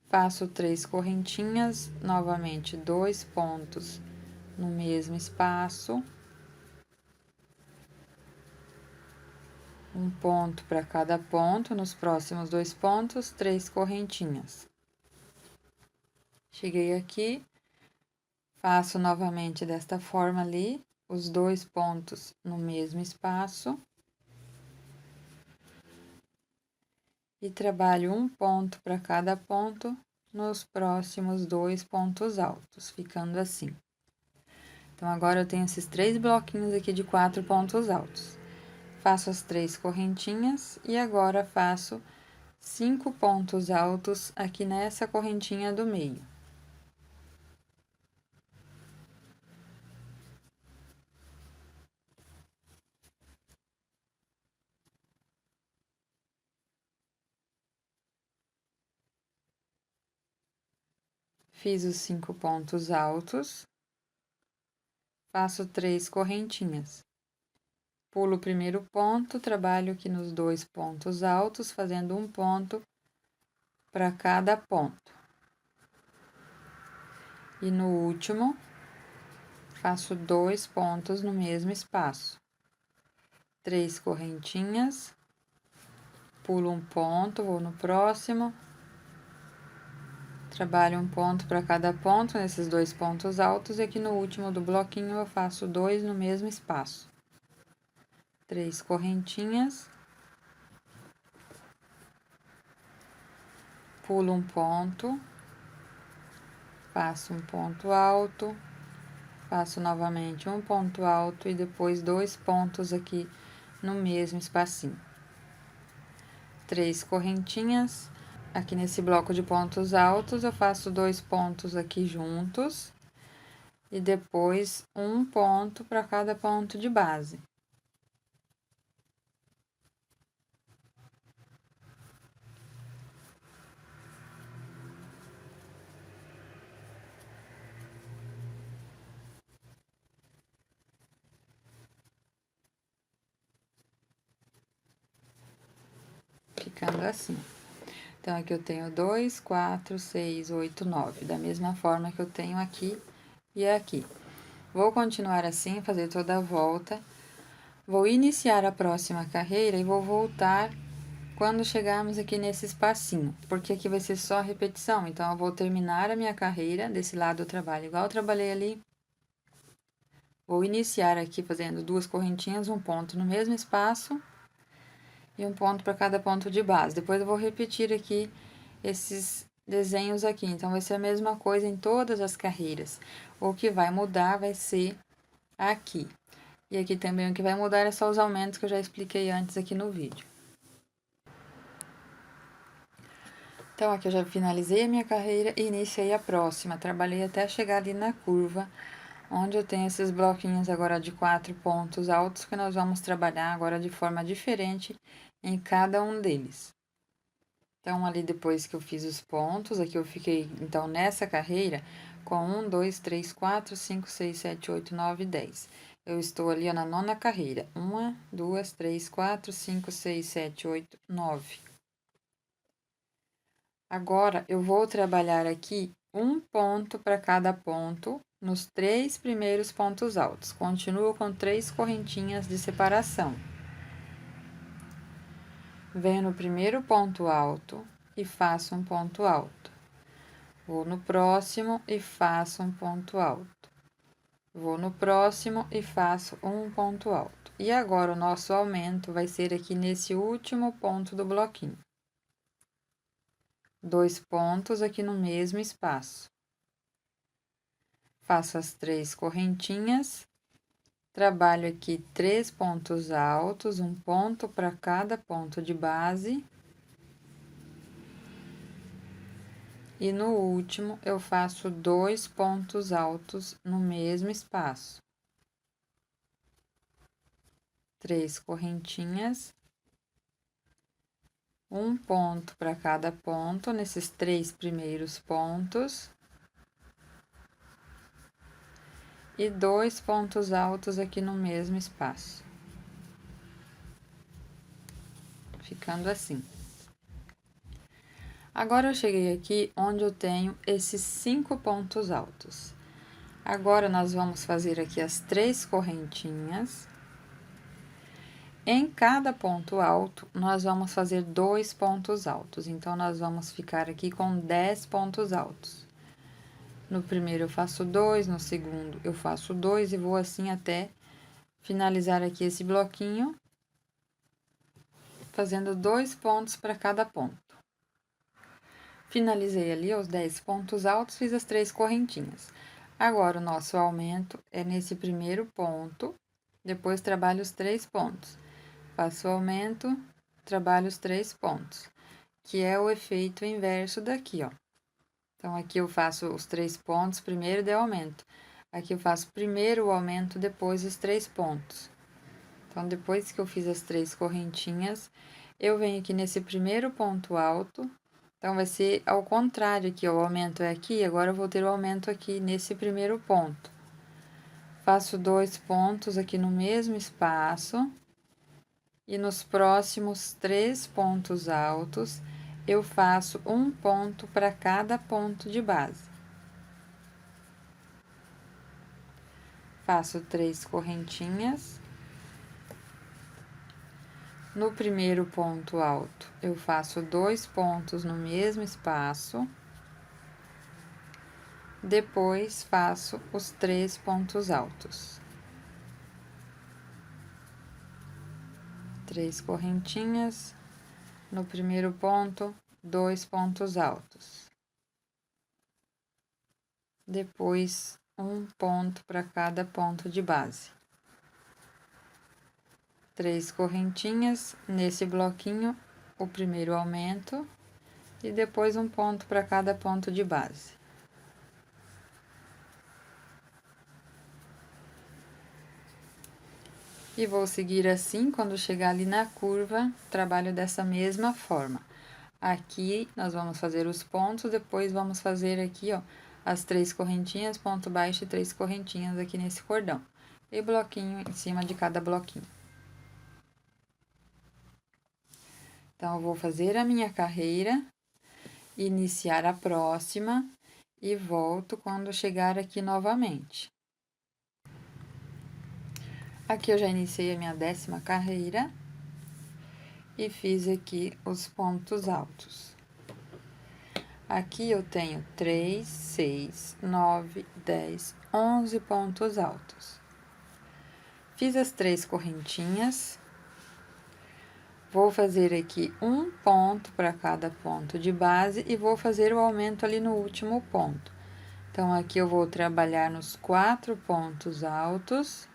faço 3 correntinhas, novamente 2 pontos no mesmo espaço. Um ponto para cada ponto, nos próximos 2 pontos, 3 correntinhas. Cheguei aqui, faço novamente desta forma ali, os 2 pontos no mesmo espaço. E trabalho um ponto para cada ponto nos próximos 2 pontos altos, ficando assim. Então, agora eu tenho esses 3 bloquinhos aqui de 4 pontos altos. Faço as 3 correntinhas e agora faço 5 pontos altos aqui nessa correntinha do meio. Fiz os 5 pontos altos, faço 3 correntinhas. Pulo o primeiro ponto, trabalho aqui nos 2 pontos altos, fazendo um ponto para cada ponto. E no último, faço 2 pontos no mesmo espaço. 3 correntinhas, pulo um ponto, vou no próximo. Trabalho um ponto para cada ponto nesses 2 pontos altos, e aqui no último do bloquinho eu faço 2 no mesmo espaço. 3 correntinhas, pulo um ponto, faço um ponto alto, faço novamente um ponto alto e depois 2 pontos aqui no mesmo espacinho. 3 correntinhas. Aqui nesse bloco de pontos altos, eu faço 2 pontos aqui juntos e depois um ponto para cada ponto de base. ficando assim. Então, aqui eu tenho 2, 4, 6, 8, 9, da mesma forma que eu tenho aqui e aqui. Vou continuar assim, fazer toda a volta. Vou iniciar a próxima carreira e vou voltar quando chegarmos aqui nesse espacinho, porque aqui vai ser só repetição. Então, eu vou terminar a minha carreira, desse lado eu trabalho igual eu trabalhei ali. Vou iniciar aqui fazendo 2 correntinhas, um ponto no mesmo espaço e um ponto para cada ponto de base. Depois eu vou repetir aqui esses desenhos aqui. Então, vai ser a mesma coisa em todas as carreiras. O que vai mudar vai ser aqui. E aqui também o que vai mudar é só os aumentos que eu já expliquei antes aqui no vídeo. Então, aqui eu já finalizei a minha carreira e iniciei a próxima. Trabalhei até chegar ali na curva, onde eu tenho esses bloquinhos agora de 4 pontos altos, que nós vamos trabalhar agora de forma diferente em cada um deles. Então, ali depois que eu fiz os pontos, aqui eu fiquei, então, nessa carreira, com 1, 2, 3, 4, 5, 6, 7, 8, 9, 10. Eu estou ali ó, na 9ª carreira. 1, 2, 3, 4, 5, 6, 7, 8, 9. Agora, eu vou trabalhar aqui um ponto para cada ponto nos 3 primeiros pontos altos. Continuo com 3 correntinhas de separação. Venho no primeiro ponto alto e faço um ponto alto. Vou no próximo e faço um ponto alto. Vou no próximo e faço um ponto alto. E agora, o nosso aumento vai ser aqui nesse último ponto do bloquinho. 2 pontos aqui no mesmo espaço. Faço as 3 correntinhas, trabalho aqui 3 pontos altos, um ponto para cada ponto de base. E no último, eu faço 2 pontos altos no mesmo espaço. 3 correntinhas. Um ponto para cada ponto, nesses 3 primeiros pontos. E 2 pontos altos aqui no mesmo espaço. Ficando assim. Agora, eu cheguei aqui onde eu tenho esses 5 pontos altos. Agora, nós vamos fazer aqui as 3 correntinhas. Em cada ponto alto, nós vamos fazer 2 pontos altos. Então, nós vamos ficar aqui com 10 pontos altos. No primeiro, eu faço 2, no segundo, eu faço 2 e vou assim até finalizar aqui esse bloquinho, fazendo 2 pontos para cada ponto. Finalizei ali os 10 pontos altos, fiz as 3 correntinhas. Agora, o nosso aumento é nesse primeiro ponto, depois trabalho os 3 pontos. Faço o aumento, trabalho os 3 pontos, que é o efeito inverso daqui, ó. Então, aqui eu faço os 3 pontos, primeiro deu aumento. Aqui eu faço primeiro o aumento, depois os 3 pontos. Então, depois que eu fiz as 3 correntinhas, eu venho aqui nesse primeiro ponto alto. Então, vai ser ao contrário aqui, ó, o aumento é aqui, agora eu vou ter o aumento aqui nesse primeiro ponto. Faço 2 pontos aqui no mesmo espaço. E nos próximos 3 pontos altos, eu faço um ponto para cada ponto de base. Faço 3 correntinhas. No primeiro ponto alto, eu faço 2 pontos no mesmo espaço. Depois, faço os 3 pontos altos. 3 correntinhas. No primeiro ponto, 2 pontos altos. Depois, um ponto para cada ponto de base. 3 correntinhas, nesse bloquinho, o primeiro aumento, e depois um ponto para cada ponto de base. E vou seguir assim, quando chegar ali na curva, trabalho dessa mesma forma. Aqui, nós vamos fazer os pontos, depois vamos fazer aqui, ó, as 3 correntinhas, ponto baixo e 3 correntinhas aqui nesse cordão. E bloquinho em cima de cada bloquinho. Então, eu vou fazer a minha carreira, iniciar a próxima e volto quando chegar aqui novamente. Aqui eu já iniciei a minha 10ª carreira e fiz aqui os pontos altos. Aqui eu tenho 3, 6, 9, 10, 11 pontos altos. Fiz as 3 correntinhas. Vou fazer aqui um ponto para cada ponto de base e vou fazer o aumento ali no último ponto. Então, aqui eu vou trabalhar nos 4 pontos altos.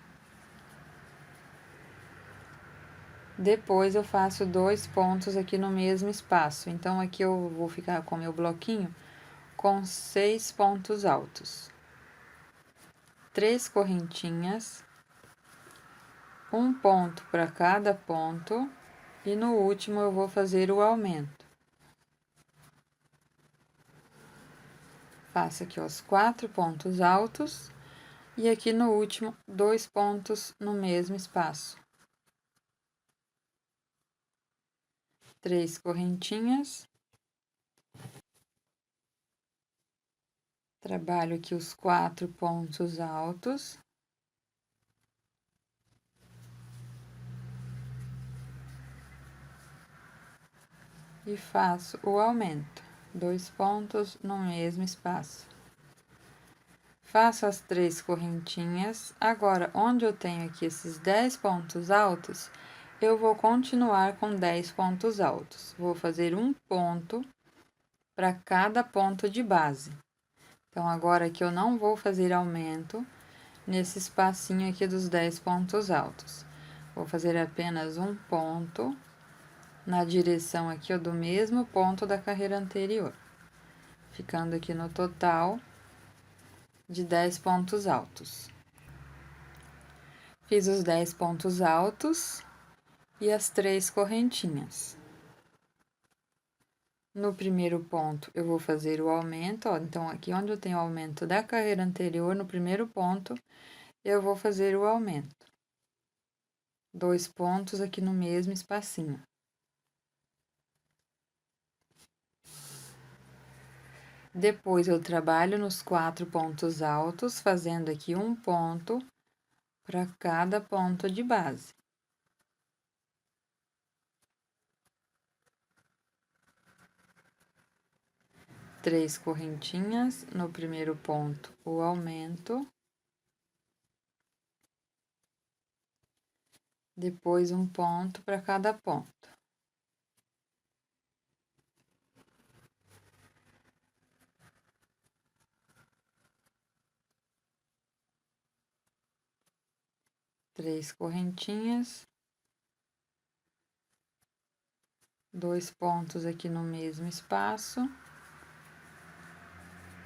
Depois, eu faço 2 pontos aqui no mesmo espaço. Então, aqui eu vou ficar com meu bloquinho com 6 pontos altos. 3 correntinhas, um ponto para cada ponto, e no último eu vou fazer o aumento. Faço aqui os 4 pontos altos, e aqui no último, 2 pontos no mesmo espaço. 3 correntinhas. Trabalho aqui os 4 pontos altos. E faço o aumento, 2 pontos no mesmo espaço. Faço as 3 correntinhas. Agora, onde eu tenho aqui esses 10 pontos altos, eu vou continuar com 10 pontos altos. Vou fazer um ponto para cada ponto de base. Então, agora aqui eu não vou fazer aumento nesse espacinho aqui dos 10 pontos altos. Vou fazer apenas um ponto na direção aqui, ó, do mesmo ponto da carreira anterior, ficando aqui no total de 10 pontos altos. Fiz os 10 pontos altos e as 3 correntinhas. No primeiro ponto, eu vou fazer o aumento, ó, então, aqui onde eu tenho o aumento da carreira anterior, no primeiro ponto, eu vou fazer o aumento. 2 pontos aqui no mesmo espacinho. Depois, eu trabalho nos 4 pontos altos, fazendo aqui um ponto para cada ponto de base. Três correntinhas no primeiro ponto, o aumento. Depois, um ponto para cada ponto. Três correntinhas. 2 pontos aqui no mesmo espaço.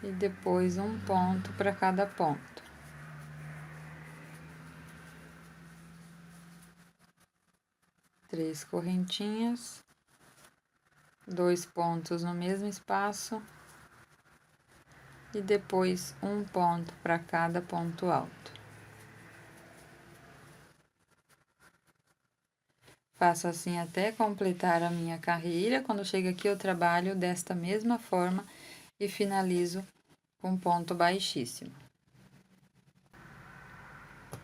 E depois, um ponto para cada ponto. Três correntinhas. 2 pontos no mesmo espaço. E depois, um ponto para cada ponto alto. Faço assim até completar a minha carreira. Quando chega aqui, eu trabalho desta mesma forma e finalizo com ponto baixíssimo.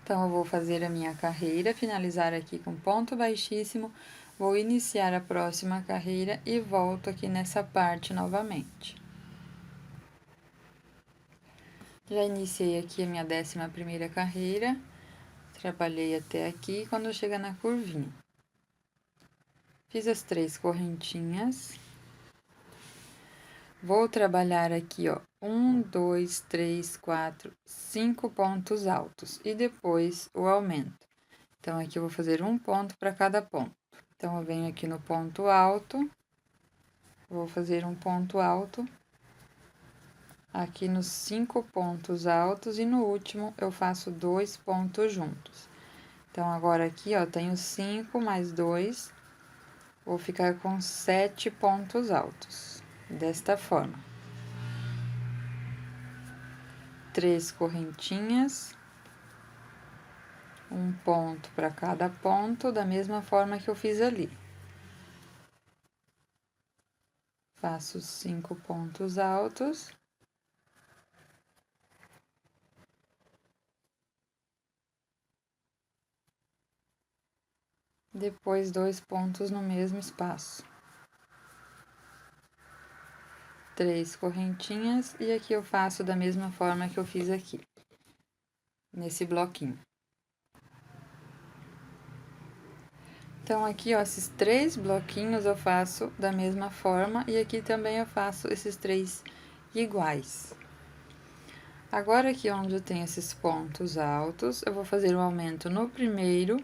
Então, eu vou fazer a minha carreira, finalizar aqui com ponto baixíssimo, vou iniciar a próxima carreira e volto aqui nessa parte novamente. Já iniciei aqui a minha 11ª carreira, trabalhei até aqui, quando chega na curvinha. Fiz as 3 correntinhas. Vou trabalhar aqui, ó, 1, 2, 3, 4, 5 pontos altos e depois o aumento. Então, aqui eu vou fazer um ponto para cada ponto. Então, eu venho aqui no ponto alto, vou fazer um ponto alto aqui nos 5 pontos altos e no último eu faço 2 pontos juntos. Então, agora aqui, ó, tenho 5 mais 2, vou ficar com 7 pontos altos, desta forma. 3 correntinhas, um ponto para cada ponto, da mesma forma que eu fiz ali. Faço 5 pontos altos. Depois 2 pontos no mesmo espaço. 3 correntinhas e aqui eu faço da mesma forma que eu fiz aqui, nesse bloquinho. Então, aqui, ó, esses 3 bloquinhos eu faço da mesma forma e aqui também eu faço esses 3 iguais. Agora, aqui onde eu tenho esses pontos altos, eu vou fazer um aumento no primeiro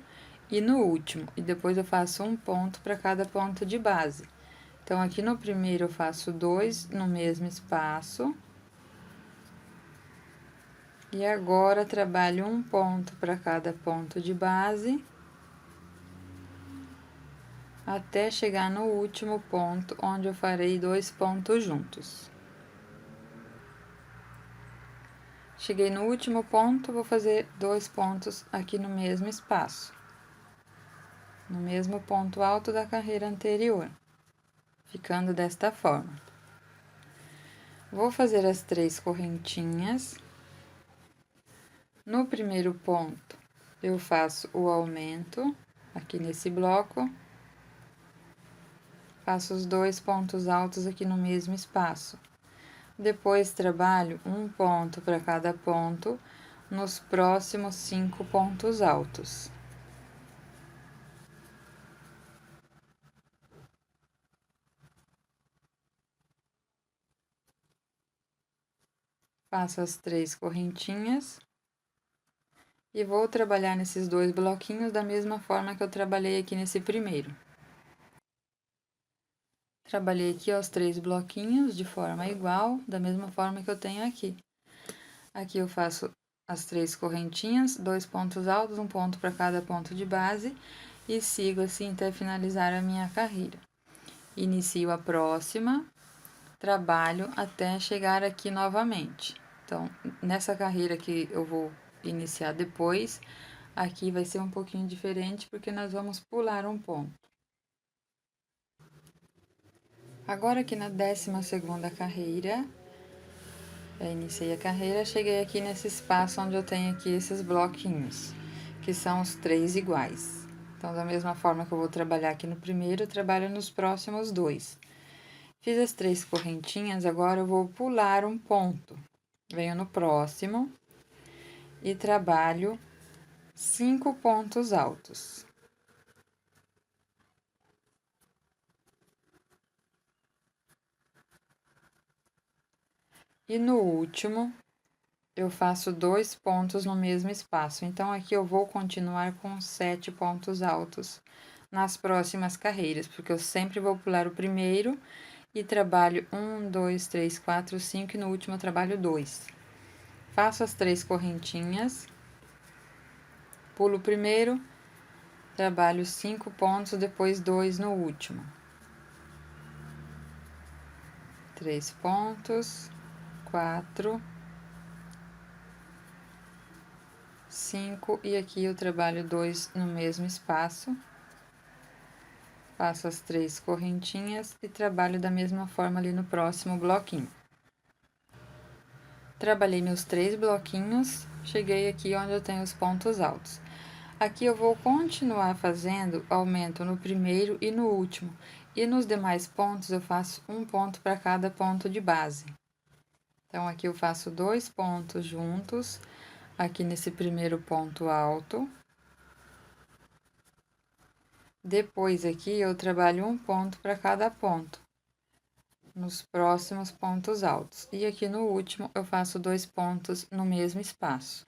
e no último, e depois eu faço um ponto para cada ponto de base. Então, aqui no primeiro eu faço 2 no mesmo espaço. E agora, trabalho um ponto para cada ponto de base, até chegar no último ponto, onde eu farei 2 pontos juntos. Cheguei no último ponto, vou fazer 2 pontos aqui no mesmo espaço, no mesmo ponto alto da carreira anterior, ficando desta forma. Vou fazer as 3 correntinhas. No primeiro ponto, eu faço o aumento, aqui nesse bloco. Faço os 2 pontos altos aqui no mesmo espaço. Depois, trabalho um ponto para cada ponto nos próximos 5 pontos altos. Faço as 3 correntinhas. E vou trabalhar nesses 2 bloquinhos da mesma forma que eu trabalhei aqui nesse primeiro. Trabalhei aqui os 3 bloquinhos de forma igual, da mesma forma que eu tenho aqui. Aqui eu faço as 3 correntinhas, 2 pontos altos, um ponto para cada ponto de base, e sigo assim até finalizar a minha carreira. Inicio a próxima, trabalho até chegar aqui novamente. Então, nessa carreira que eu vou iniciar depois, aqui vai ser um pouquinho diferente, porque nós vamos pular um ponto. Agora, aqui na 12ª carreira, eu iniciei a carreira, cheguei aqui nesse espaço onde eu tenho aqui esses bloquinhos, que são os 3 iguais. Então, da mesma forma que eu vou trabalhar aqui no primeiro, eu trabalho nos próximos 2. Fiz as 3 correntinhas, agora eu vou pular um ponto. Venho no próximo e trabalho 5 pontos altos. E no último, eu faço 2 pontos no mesmo espaço. Então, aqui eu vou continuar com 7 pontos altos nas próximas carreiras, porque eu sempre vou pular o primeiro e trabalho 1, 2, 3, 4, 5 e no último eu trabalho 2. Faço as 3 correntinhas, pulo o primeiro, trabalho 5 pontos, depois 2 no último. 3 pontos, 4, 5 e aqui eu trabalho 2 no mesmo espaço. Faço as 3 correntinhas e trabalho da mesma forma ali no próximo bloquinho. Trabalhei meus 3 bloquinhos, cheguei aqui onde eu tenho os pontos altos. Aqui eu vou continuar fazendo aumento no primeiro e no último, e nos demais pontos eu faço um ponto para cada ponto de base. Então, aqui eu faço 2 pontos juntos, aqui nesse primeiro ponto alto. Depois, aqui, eu trabalho um ponto para cada ponto, nos próximos pontos altos. E aqui no último, eu faço 2 pontos no mesmo espaço.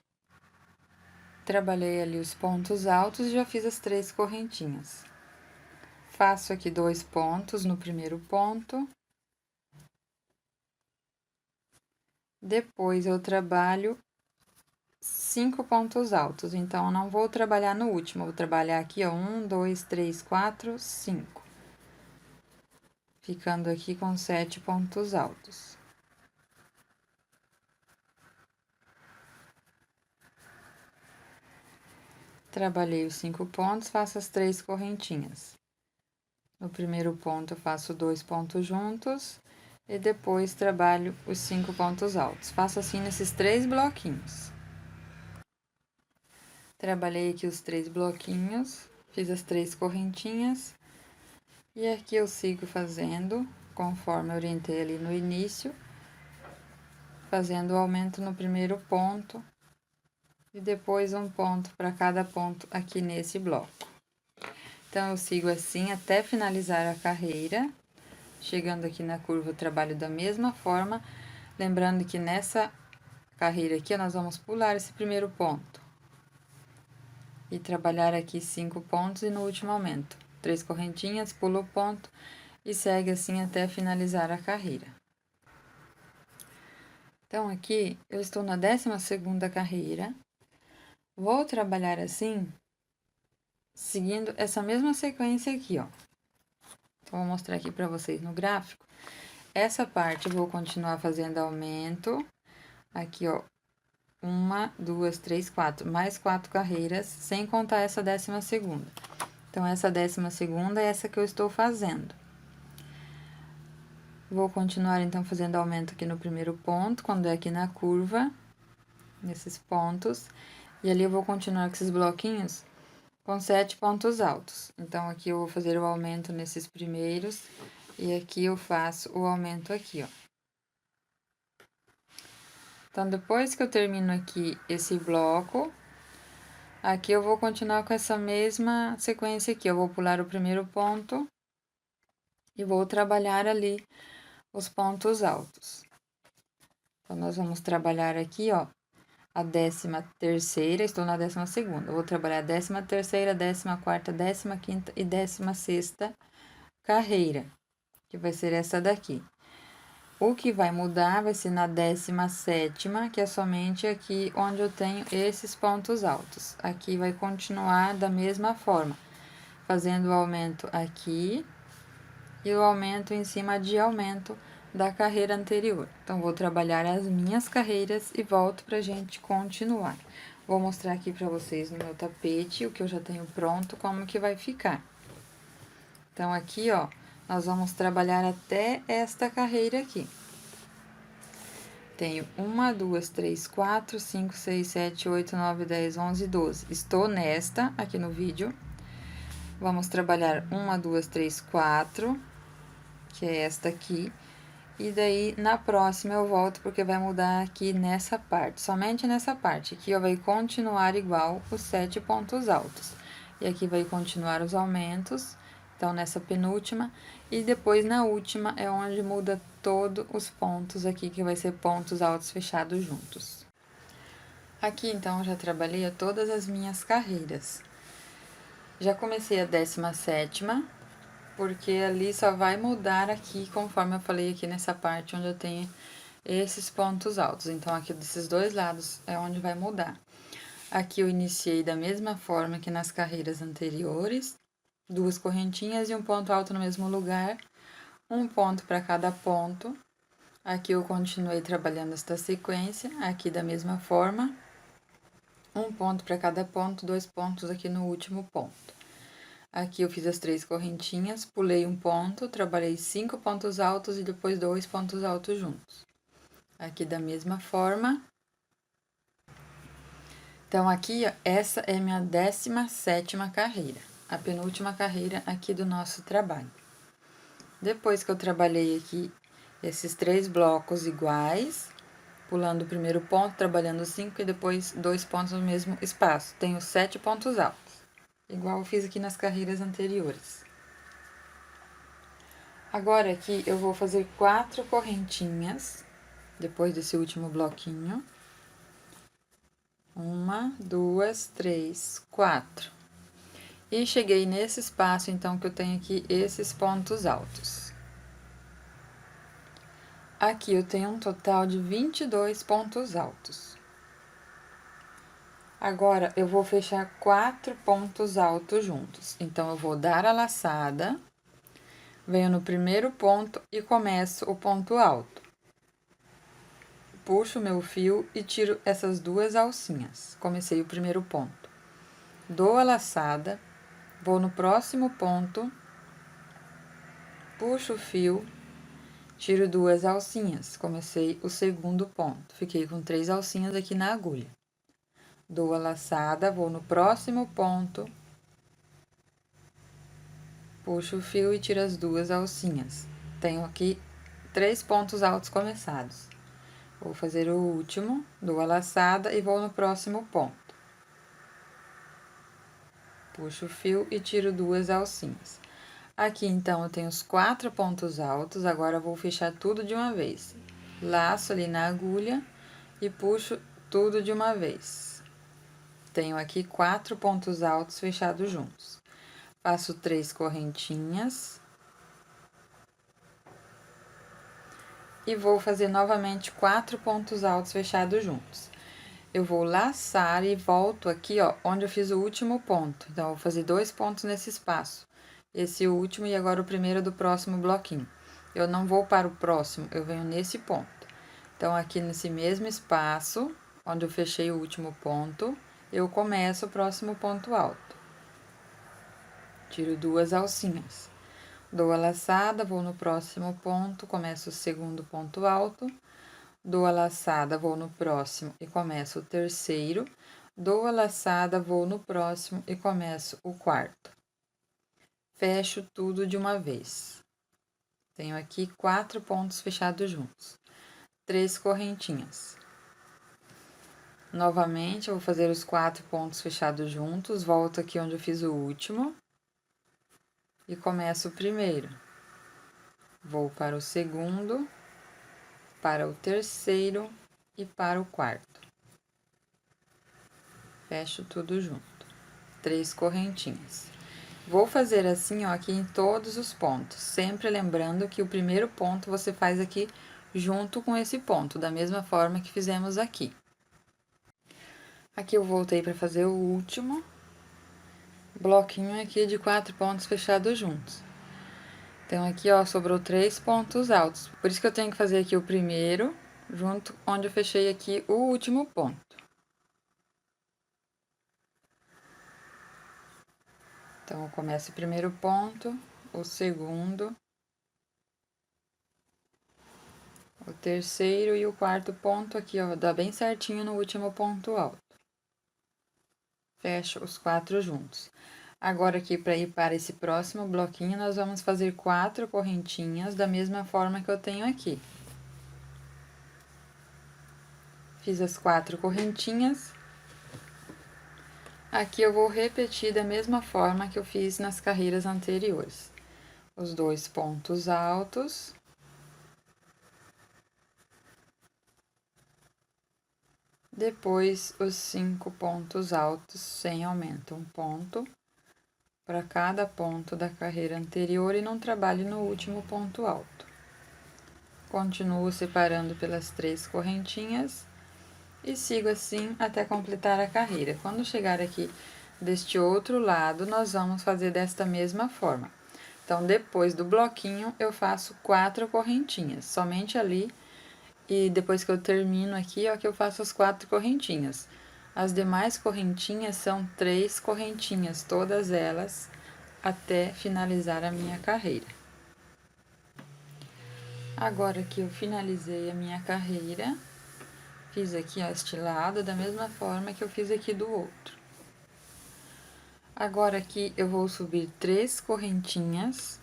Trabalhei ali os pontos altos e já fiz as 3 correntinhas. Faço aqui 2 pontos no primeiro ponto. Depois, eu trabalho 5 pontos altos, então, eu não vou trabalhar no último, vou trabalhar aqui, ó, 1, 2, 3, 4, 5. Ficando aqui com 7 pontos altos. Trabalhei os 5 pontos, faço as 3 correntinhas. No primeiro ponto eu faço 2 pontos juntos e depois trabalho os 5 pontos altos. Faço assim nesses 3 bloquinhos. Trabalhei aqui os 3 bloquinhos, fiz as 3 correntinhas e aqui eu sigo fazendo conforme eu orientei ali no início, fazendo o aumento no primeiro ponto e depois um ponto para cada ponto aqui nesse bloco. Então, eu sigo assim até finalizar a carreira. Chegando aqui na curva, eu trabalho da mesma forma, lembrando que nessa carreira aqui, nós vamos pular esse primeiro ponto. E trabalhar aqui 5 pontos e no último aumento. 3 correntinhas, pulo o ponto e segue assim até finalizar a carreira. Então, aqui, eu estou na 12ª carreira. Vou trabalhar assim, seguindo essa mesma sequência aqui, ó. Então, vou mostrar aqui para vocês no gráfico. Essa parte eu vou continuar fazendo aumento. Aqui, ó. 1, 2, 3, 4. Mais 4 carreiras, sem contar essa 12ª. Então, essa 12ª é essa que eu estou fazendo. Vou continuar, então, fazendo aumento aqui no primeiro ponto, quando é aqui na curva, nesses pontos. E ali eu vou continuar com esses bloquinhos com 7 pontos altos. Então, aqui eu vou fazer o aumento nesses primeiros e aqui eu faço o aumento aqui, ó. Então, depois que eu termino aqui esse bloco, aqui eu vou continuar com essa mesma sequência aqui. Eu vou pular o primeiro ponto e vou trabalhar ali os pontos altos. Então, nós vamos trabalhar aqui, ó, a 13ª, estou na 12ª. Eu vou trabalhar a 13ª, 14ª, 15ª e 16ª carreira, que vai ser essa daqui. O que vai mudar vai ser na 17ª, que é somente aqui onde eu tenho esses pontos altos. Aqui vai continuar da mesma forma, fazendo o aumento aqui e o aumento em cima de aumento da carreira anterior. Então, vou trabalhar as minhas carreiras e volto pra gente continuar. Vou mostrar aqui pra vocês no meu tapete o que eu já tenho pronto, como que vai ficar. Então, aqui, ó, nós vamos trabalhar até esta carreira aqui. Tenho 1, 2, 3, 4, 5, 6, 7, 8, 9, 10, 11, 12. Estou nesta, aqui no vídeo. Vamos trabalhar 1, 2, 3, 4, que é esta aqui. E daí, na próxima, eu volto, porque vai mudar aqui nessa parte. Somente nessa parte. Aqui, ó, vai continuar igual os 7 pontos altos. E aqui vai continuar os aumentos. Então, nessa penúltima. E depois, na última, é onde muda todos os pontos aqui, que vai ser pontos altos fechados juntos. Aqui, então, já trabalhei todas as minhas carreiras. Já comecei a 17ª, porque ali só vai mudar aqui, conforme eu falei aqui nessa parte, onde eu tenho esses pontos altos. Então, aqui desses dois lados é onde vai mudar. Aqui eu iniciei da mesma forma que nas carreiras anteriores, 2 correntinhas e um ponto alto no mesmo lugar, um ponto para cada ponto. Aqui eu continuei trabalhando esta sequência, aqui da mesma forma, um ponto para cada ponto, 2 pontos aqui no último ponto. Aqui eu fiz as 3 correntinhas, pulei um ponto, trabalhei 5 pontos altos e depois 2 pontos altos juntos. Aqui da mesma forma. Então, aqui, ó, essa é minha 17ª carreira, a penúltima carreira aqui do nosso trabalho. Depois que eu trabalhei aqui esses 3 blocos iguais, pulando o primeiro ponto, trabalhando 5 e depois 2 pontos no mesmo espaço. Tenho 7 pontos altos, igual eu fiz aqui nas carreiras anteriores. Agora, aqui, eu vou fazer 4 correntinhas, depois desse último bloquinho. 1, 2, 3, 4. E cheguei nesse espaço, então, que eu tenho aqui esses pontos altos. Aqui eu tenho um total de 22 pontos altos. Agora, eu vou fechar 4 pontos altos juntos. Então, eu vou dar a laçada, venho no primeiro ponto e começo o ponto alto. Puxo o meu fio e tiro essas 2 alcinhas. Comecei o primeiro ponto. Dou a laçada, vou no próximo ponto puxo o fio, tiro 2 alcinhas, comecei o segundo ponto, fiquei com 3 alcinhas aqui na agulha. Dou a laçada, vou no próximo ponto, puxo o fio e tiro as 2 alcinhas. Tenho aqui 3 pontos altos começados. Vou fazer o último, dou a laçada e vou no próximo ponto. Puxo o fio e tiro 2 alcinhas. Aqui, então, eu tenho os 4 pontos altos, agora eu vou fechar tudo de uma vez. Laço ali na agulha e puxo tudo de uma vez. Tenho aqui 4 pontos altos fechados juntos. Faço 3 correntinhas. E vou fazer novamente 4 pontos altos fechados juntos. Eu vou laçar e volto aqui, ó, onde eu fiz o último ponto. Então, eu vou fazer 2 pontos nesse espaço. Esse último e agora o primeiro do próximo bloquinho. Eu não vou para o próximo, eu venho nesse ponto. Então, aqui nesse mesmo espaço, onde eu fechei o último ponto, eu começo o próximo ponto alto. Tiro 2 alcinhas. Dou a laçada, vou no próximo ponto, começo o segundo ponto alto. Dou a laçada, vou no próximo e começo o terceiro. Dou a laçada, vou no próximo e começo o quarto. Fecho tudo de uma vez. Tenho aqui 4 pontos fechados juntos. 3 correntinhas. Novamente, eu vou fazer os 4 pontos fechados juntos. Volto aqui onde eu fiz o último. E começo o primeiro. Vou para o segundo, para o terceiro e para o quarto. Fecho tudo junto. 3 correntinhas. Vou fazer assim, ó, aqui em todos os pontos, sempre lembrando que o primeiro ponto você faz aqui junto com esse ponto, da mesma forma que fizemos aqui. Aqui eu voltei para fazer o último bloquinho aqui de 4 pontos fechados juntos. Então, aqui, ó, sobrou 3 pontos altos. Por isso que eu tenho que fazer aqui o primeiro, junto onde eu fechei aqui o último ponto. Então, eu começo o primeiro ponto, o segundo, o terceiro e o quarto ponto aqui, ó, dá bem certinho no último ponto alto. Fecho os 4 juntos. Agora, aqui, para ir para esse próximo bloquinho, nós vamos fazer 4 correntinhas da mesma forma que eu tenho aqui. Fiz as 4 correntinhas. Aqui eu vou repetir da mesma forma que eu fiz nas carreiras anteriores. Os 2 pontos altos. Depois, os 5 pontos altos sem aumento, um ponto para cada ponto da carreira anterior e não trabalhe no último ponto alto. Continuo separando pelas 3 correntinhas e sigo assim até completar a carreira. Quando chegar aqui deste outro lado, nós vamos fazer desta mesma forma. Então, depois do bloquinho, eu faço 4 correntinhas, somente ali. E depois que eu termino aqui, ó, que eu faço as 4 correntinhas. As demais correntinhas são 3 correntinhas, todas elas, até finalizar a minha carreira. Agora que eu finalizei a minha carreira, fiz aqui, ó, este lado, da mesma forma que eu fiz aqui do outro. Agora aqui eu vou subir 3 correntinhas.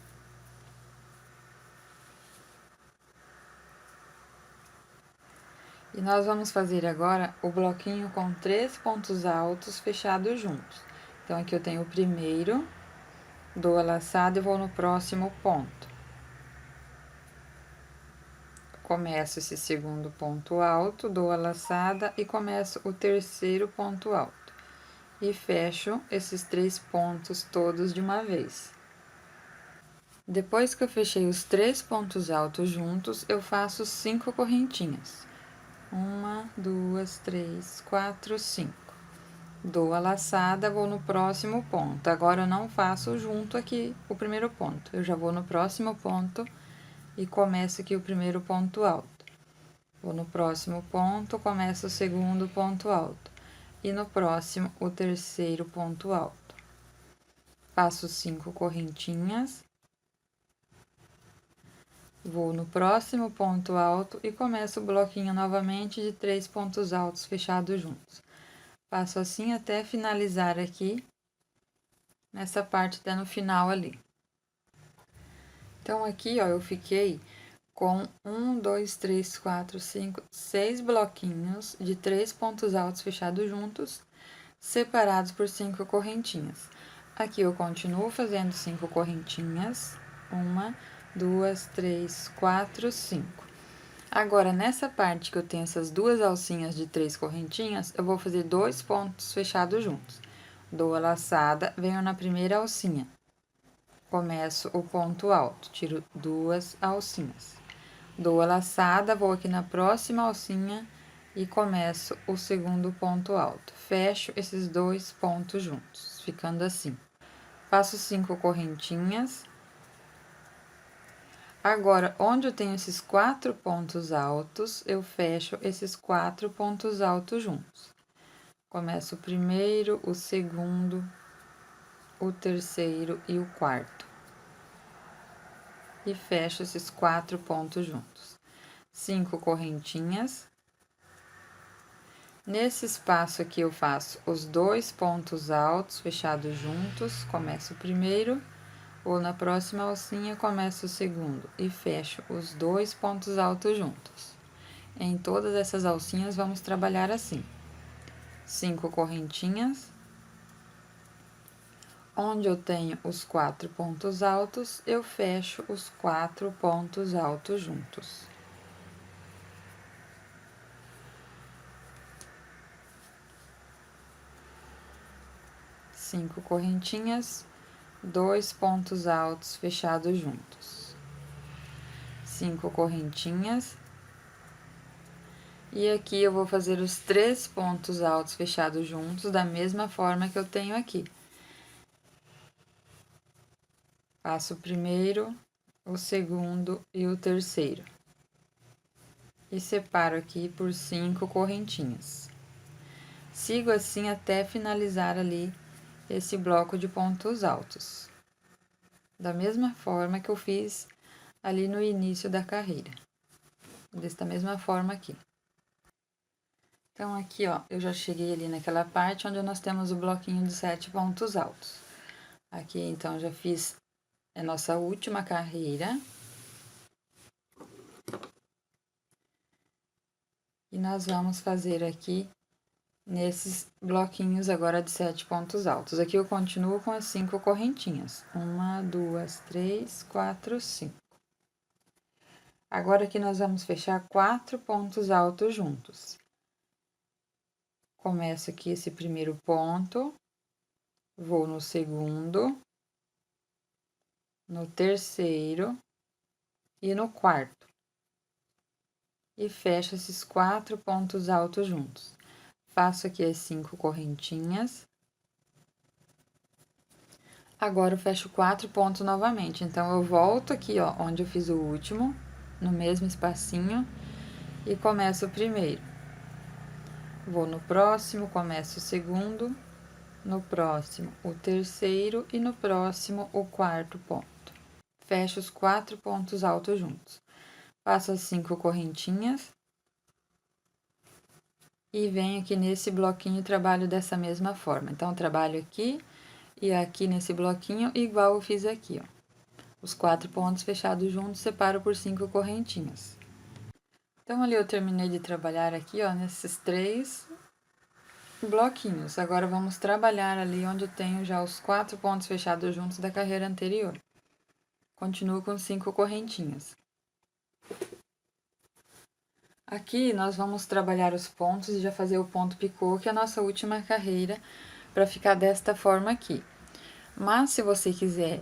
E nós vamos fazer agora o bloquinho com 3 pontos altos fechados juntos. Então, aqui eu tenho o primeiro, dou a laçada e vou no próximo ponto. Começo esse segundo ponto alto, dou a laçada e começo o terceiro ponto alto. E fecho esses 3 pontos todos de uma vez. Depois que eu fechei os 3 pontos altos juntos, eu faço 5 correntinhas. 1, 2, 3, 4, 5. Dou a laçada, vou no próximo ponto. Agora, eu não faço junto aqui o primeiro ponto. Eu já vou no próximo ponto e começo aqui o primeiro ponto alto. Vou no próximo ponto, começo o segundo ponto alto. E no próximo, o terceiro ponto alto. Faço 5 correntinhas. Vou no próximo ponto alto e começo o bloquinho novamente de 3 pontos altos fechados juntos. Faço assim até finalizar aqui, nessa parte até no final ali. Então, aqui, ó, eu fiquei com 1, 2, 3, 4, 5, 6 bloquinhos de 3 pontos altos fechados juntos, separados por 5 correntinhas. Aqui eu continuo fazendo 5 correntinhas, 1, 2, 3, 4, 5. Agora, nessa parte que eu tenho essas duas alcinhas de 3 correntinhas, eu vou fazer 2 pontos fechados juntos. Dou a laçada, venho na primeira alcinha. Começo o ponto alto, tiro 2 alcinhas. Dou a laçada, vou aqui na próxima alcinha e começo o segundo ponto alto. Fecho esses 2 pontos juntos, ficando assim. Faço 5 correntinhas. Agora, onde eu tenho esses 4 pontos altos, eu fecho esses 4 pontos altos juntos. Começo o primeiro, o segundo, o terceiro e o quarto. E fecho esses 4 pontos juntos. 5 correntinhas. Nesse espaço aqui, eu faço os 2 pontos altos fechados juntos. Começo o primeiro, ou na próxima alcinha, começo o segundo e fecho os 2 pontos altos juntos. Em todas essas alcinhas, vamos trabalhar assim. 5 correntinhas. Onde eu tenho os 4 pontos altos, eu fecho os 4 pontos altos juntos. Cinco correntinhas, 2 pontos altos fechados juntos. 5 correntinhas. E aqui eu vou fazer os 3 pontos altos fechados juntos, da mesma forma que eu tenho aqui. Faço o primeiro, o segundo e o terceiro. E separo aqui por 5 correntinhas. Sigo assim até finalizar ali esse bloco de pontos altos. Da mesma forma que eu fiz ali no início da carreira. Desta mesma forma aqui. Então, aqui, ó, eu já cheguei ali naquela parte onde nós temos o bloquinho de 7 pontos altos. Aqui, então, já fiz a nossa última carreira. E nós vamos fazer aqui nesses bloquinhos agora de 7 pontos altos. Aqui eu continuo com as 5 correntinhas. 1, 2, 3, 4, 5. Agora aqui nós vamos fechar 4 pontos altos juntos. Começo aqui esse primeiro ponto, vou no segundo, no terceiro e no quarto. E fecho esses 4 pontos altos juntos. Faço aqui as 5 correntinhas. Agora, eu fecho 4 pontos novamente. Então, eu volto aqui, ó, onde eu fiz o último, no mesmo espacinho, e começo o primeiro. Vou no próximo, começo o segundo, no próximo o terceiro e no próximo o quarto ponto. Fecho os 4 pontos altos juntos. Faço as 5 correntinhas. E venho aqui nesse bloquinho e trabalho dessa mesma forma. Então, eu trabalho aqui e aqui nesse bloquinho, igual eu fiz aqui, ó. Os 4 pontos fechados juntos, separo por 5 correntinhas. Então, ali eu terminei de trabalhar aqui, ó, nesses 3 bloquinhos. Agora, vamos trabalhar ali onde eu tenho já os 4 pontos fechados juntos da carreira anterior. Continuo com 5 correntinhas. Aqui, nós vamos trabalhar os pontos e já fazer o ponto picô, que é a nossa última carreira, para ficar desta forma aqui. Mas, se você quiser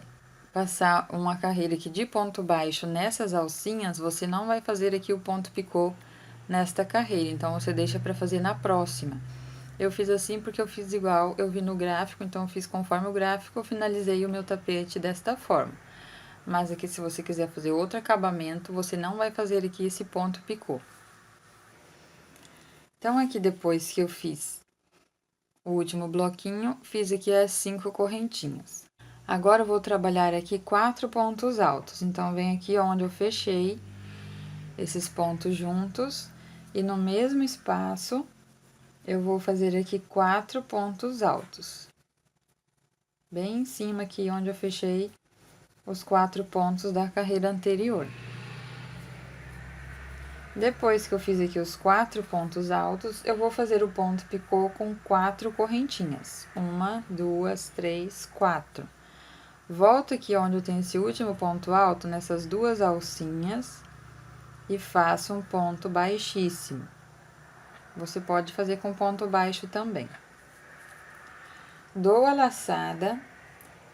passar uma carreira aqui de ponto baixo nessas alcinhas, você não vai fazer aqui o ponto picô nesta carreira, então você deixa para fazer na próxima. Eu fiz assim porque eu fiz igual, eu vi no gráfico, então eu fiz conforme o gráfico, eu finalizei o meu tapete desta forma. Mas aqui, se você quiser fazer outro acabamento, você não vai fazer aqui esse ponto picô. Então, aqui depois que eu fiz o último bloquinho, fiz aqui as 5 correntinhas. Agora eu vou trabalhar aqui 4 pontos altos. Então, vem aqui onde eu fechei esses pontos juntos e no mesmo espaço eu vou fazer aqui 4 pontos altos. Bem em cima aqui onde eu fechei os 4 pontos da carreira anterior. Depois que eu fiz aqui os 4 pontos altos, eu vou fazer o ponto picô com 4 correntinhas. 1, 2, 3, 4. Volto aqui onde eu tenho esse último ponto alto, nessas duas alcinhas, e faço um ponto baixíssimo. Você pode fazer com ponto baixo também. Dou a laçada,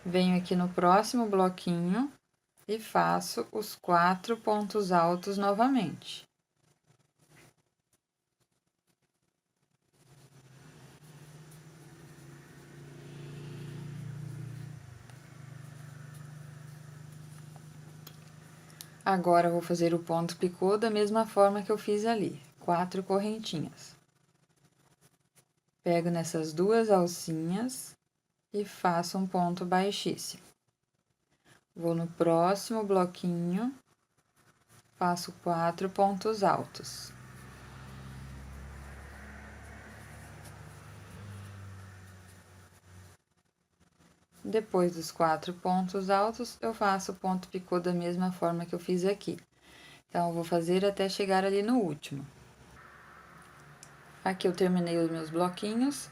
venho aqui no próximo bloquinho e faço os 4 pontos altos novamente. Agora, eu vou fazer o ponto picô da mesma forma que eu fiz ali, 4 correntinhas. Pego nessas duas alcinhas e faço um ponto baixíssimo. Vou no próximo bloquinho, faço 4 pontos altos. Depois dos 4 pontos altos, eu faço o ponto picô da mesma forma que eu fiz aqui. Então, eu vou fazer até chegar ali no último. Aqui eu terminei os meus bloquinhos.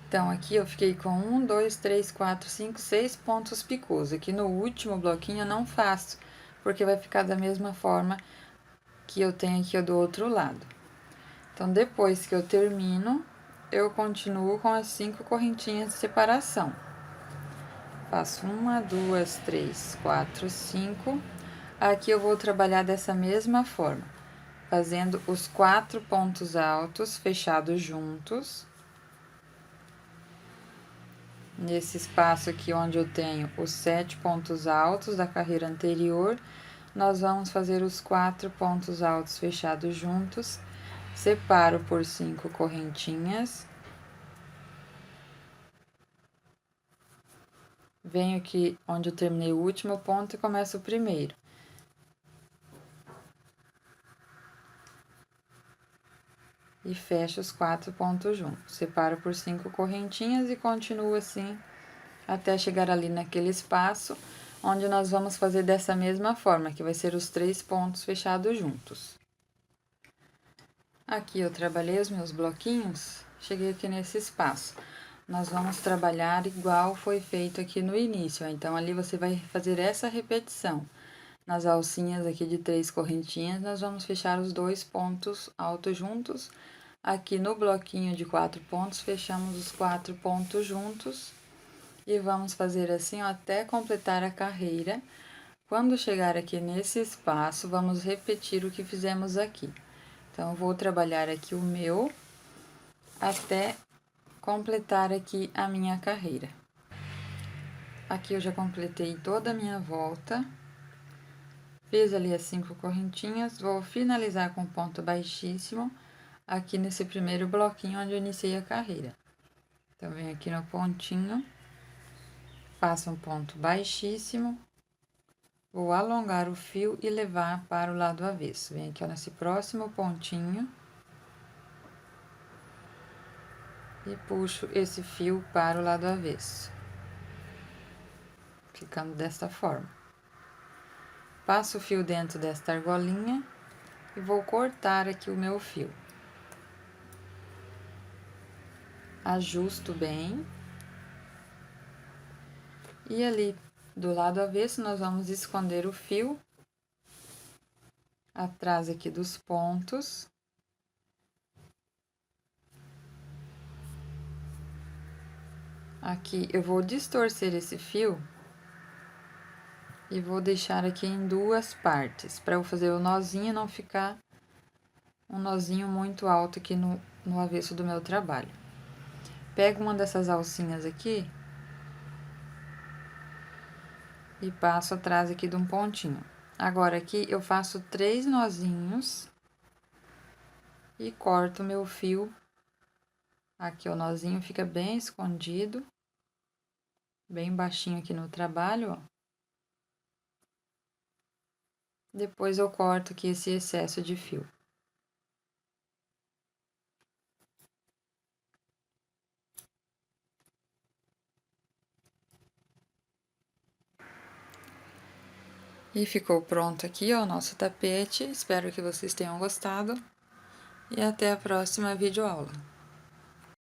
Então, aqui eu fiquei com 1, 2, 3, 4, 5, 6 pontos picôs. Aqui no último bloquinho eu não faço, porque vai ficar da mesma forma que eu tenho aqui do outro lado. Então, depois que eu termino, eu continuo com as 5 correntinhas de separação. Faço 1, 2, 3, 4, 5. Aqui eu vou trabalhar dessa mesma forma, fazendo os 4 pontos altos fechados juntos. Nesse espaço aqui onde eu tenho os 7 pontos altos da carreira anterior, nós vamos fazer os 4 pontos altos fechados juntos. Separo por 5 correntinhas. Venho aqui onde eu terminei o último ponto e começo o primeiro. E fecho os 4 pontos juntos. Separo por 5 correntinhas e continuo assim até chegar ali naquele espaço onde nós vamos fazer dessa mesma forma, que vai ser os 3 pontos fechados juntos. Aqui eu trabalhei os meus bloquinhos, cheguei aqui nesse espaço. Nós vamos trabalhar igual foi feito aqui no início, então ali você vai fazer essa repetição. Nas alcinhas aqui de 3 correntinhas, nós vamos fechar os 2 pontos altos juntos. Aqui no bloquinho de 4 pontos, fechamos os 4 pontos juntos. E vamos fazer assim até completar a carreira. Quando chegar aqui nesse espaço, vamos repetir o que fizemos aqui. Então, vou trabalhar aqui o meu até completar aqui a minha carreira. Aqui eu já completei toda a minha volta. Fiz ali as 5 correntinhas, vou finalizar com ponto baixíssimo aqui nesse primeiro bloquinho onde eu iniciei a carreira. Então, venho aqui no pontinho, faço um ponto baixíssimo, vou alongar o fio e levar para o lado avesso. Venho aqui, ó, nesse próximo pontinho e puxo esse fio para o lado avesso, ficando desta forma. Passo o fio dentro desta argolinha e vou cortar aqui o meu fio. Ajusto bem. E ali do lado avesso, nós vamos esconder o fio atrás aqui dos pontos. Aqui eu vou distorcer esse fio e vou deixar aqui em duas partes, para eu fazer o nozinho e não ficar um nozinho muito alto aqui no avesso do meu trabalho. Pego uma dessas alcinhas aqui e passo atrás aqui de um pontinho. Agora, aqui eu faço 3 nozinhos e corto meu fio. Aqui o nozinho fica bem escondido. bem baixinho aqui no trabalho, ó. Depois eu corto aqui esse excesso de fio. E ficou pronto aqui, ó, o nosso tapete. Espero que vocês tenham gostado. E até a próxima videoaula.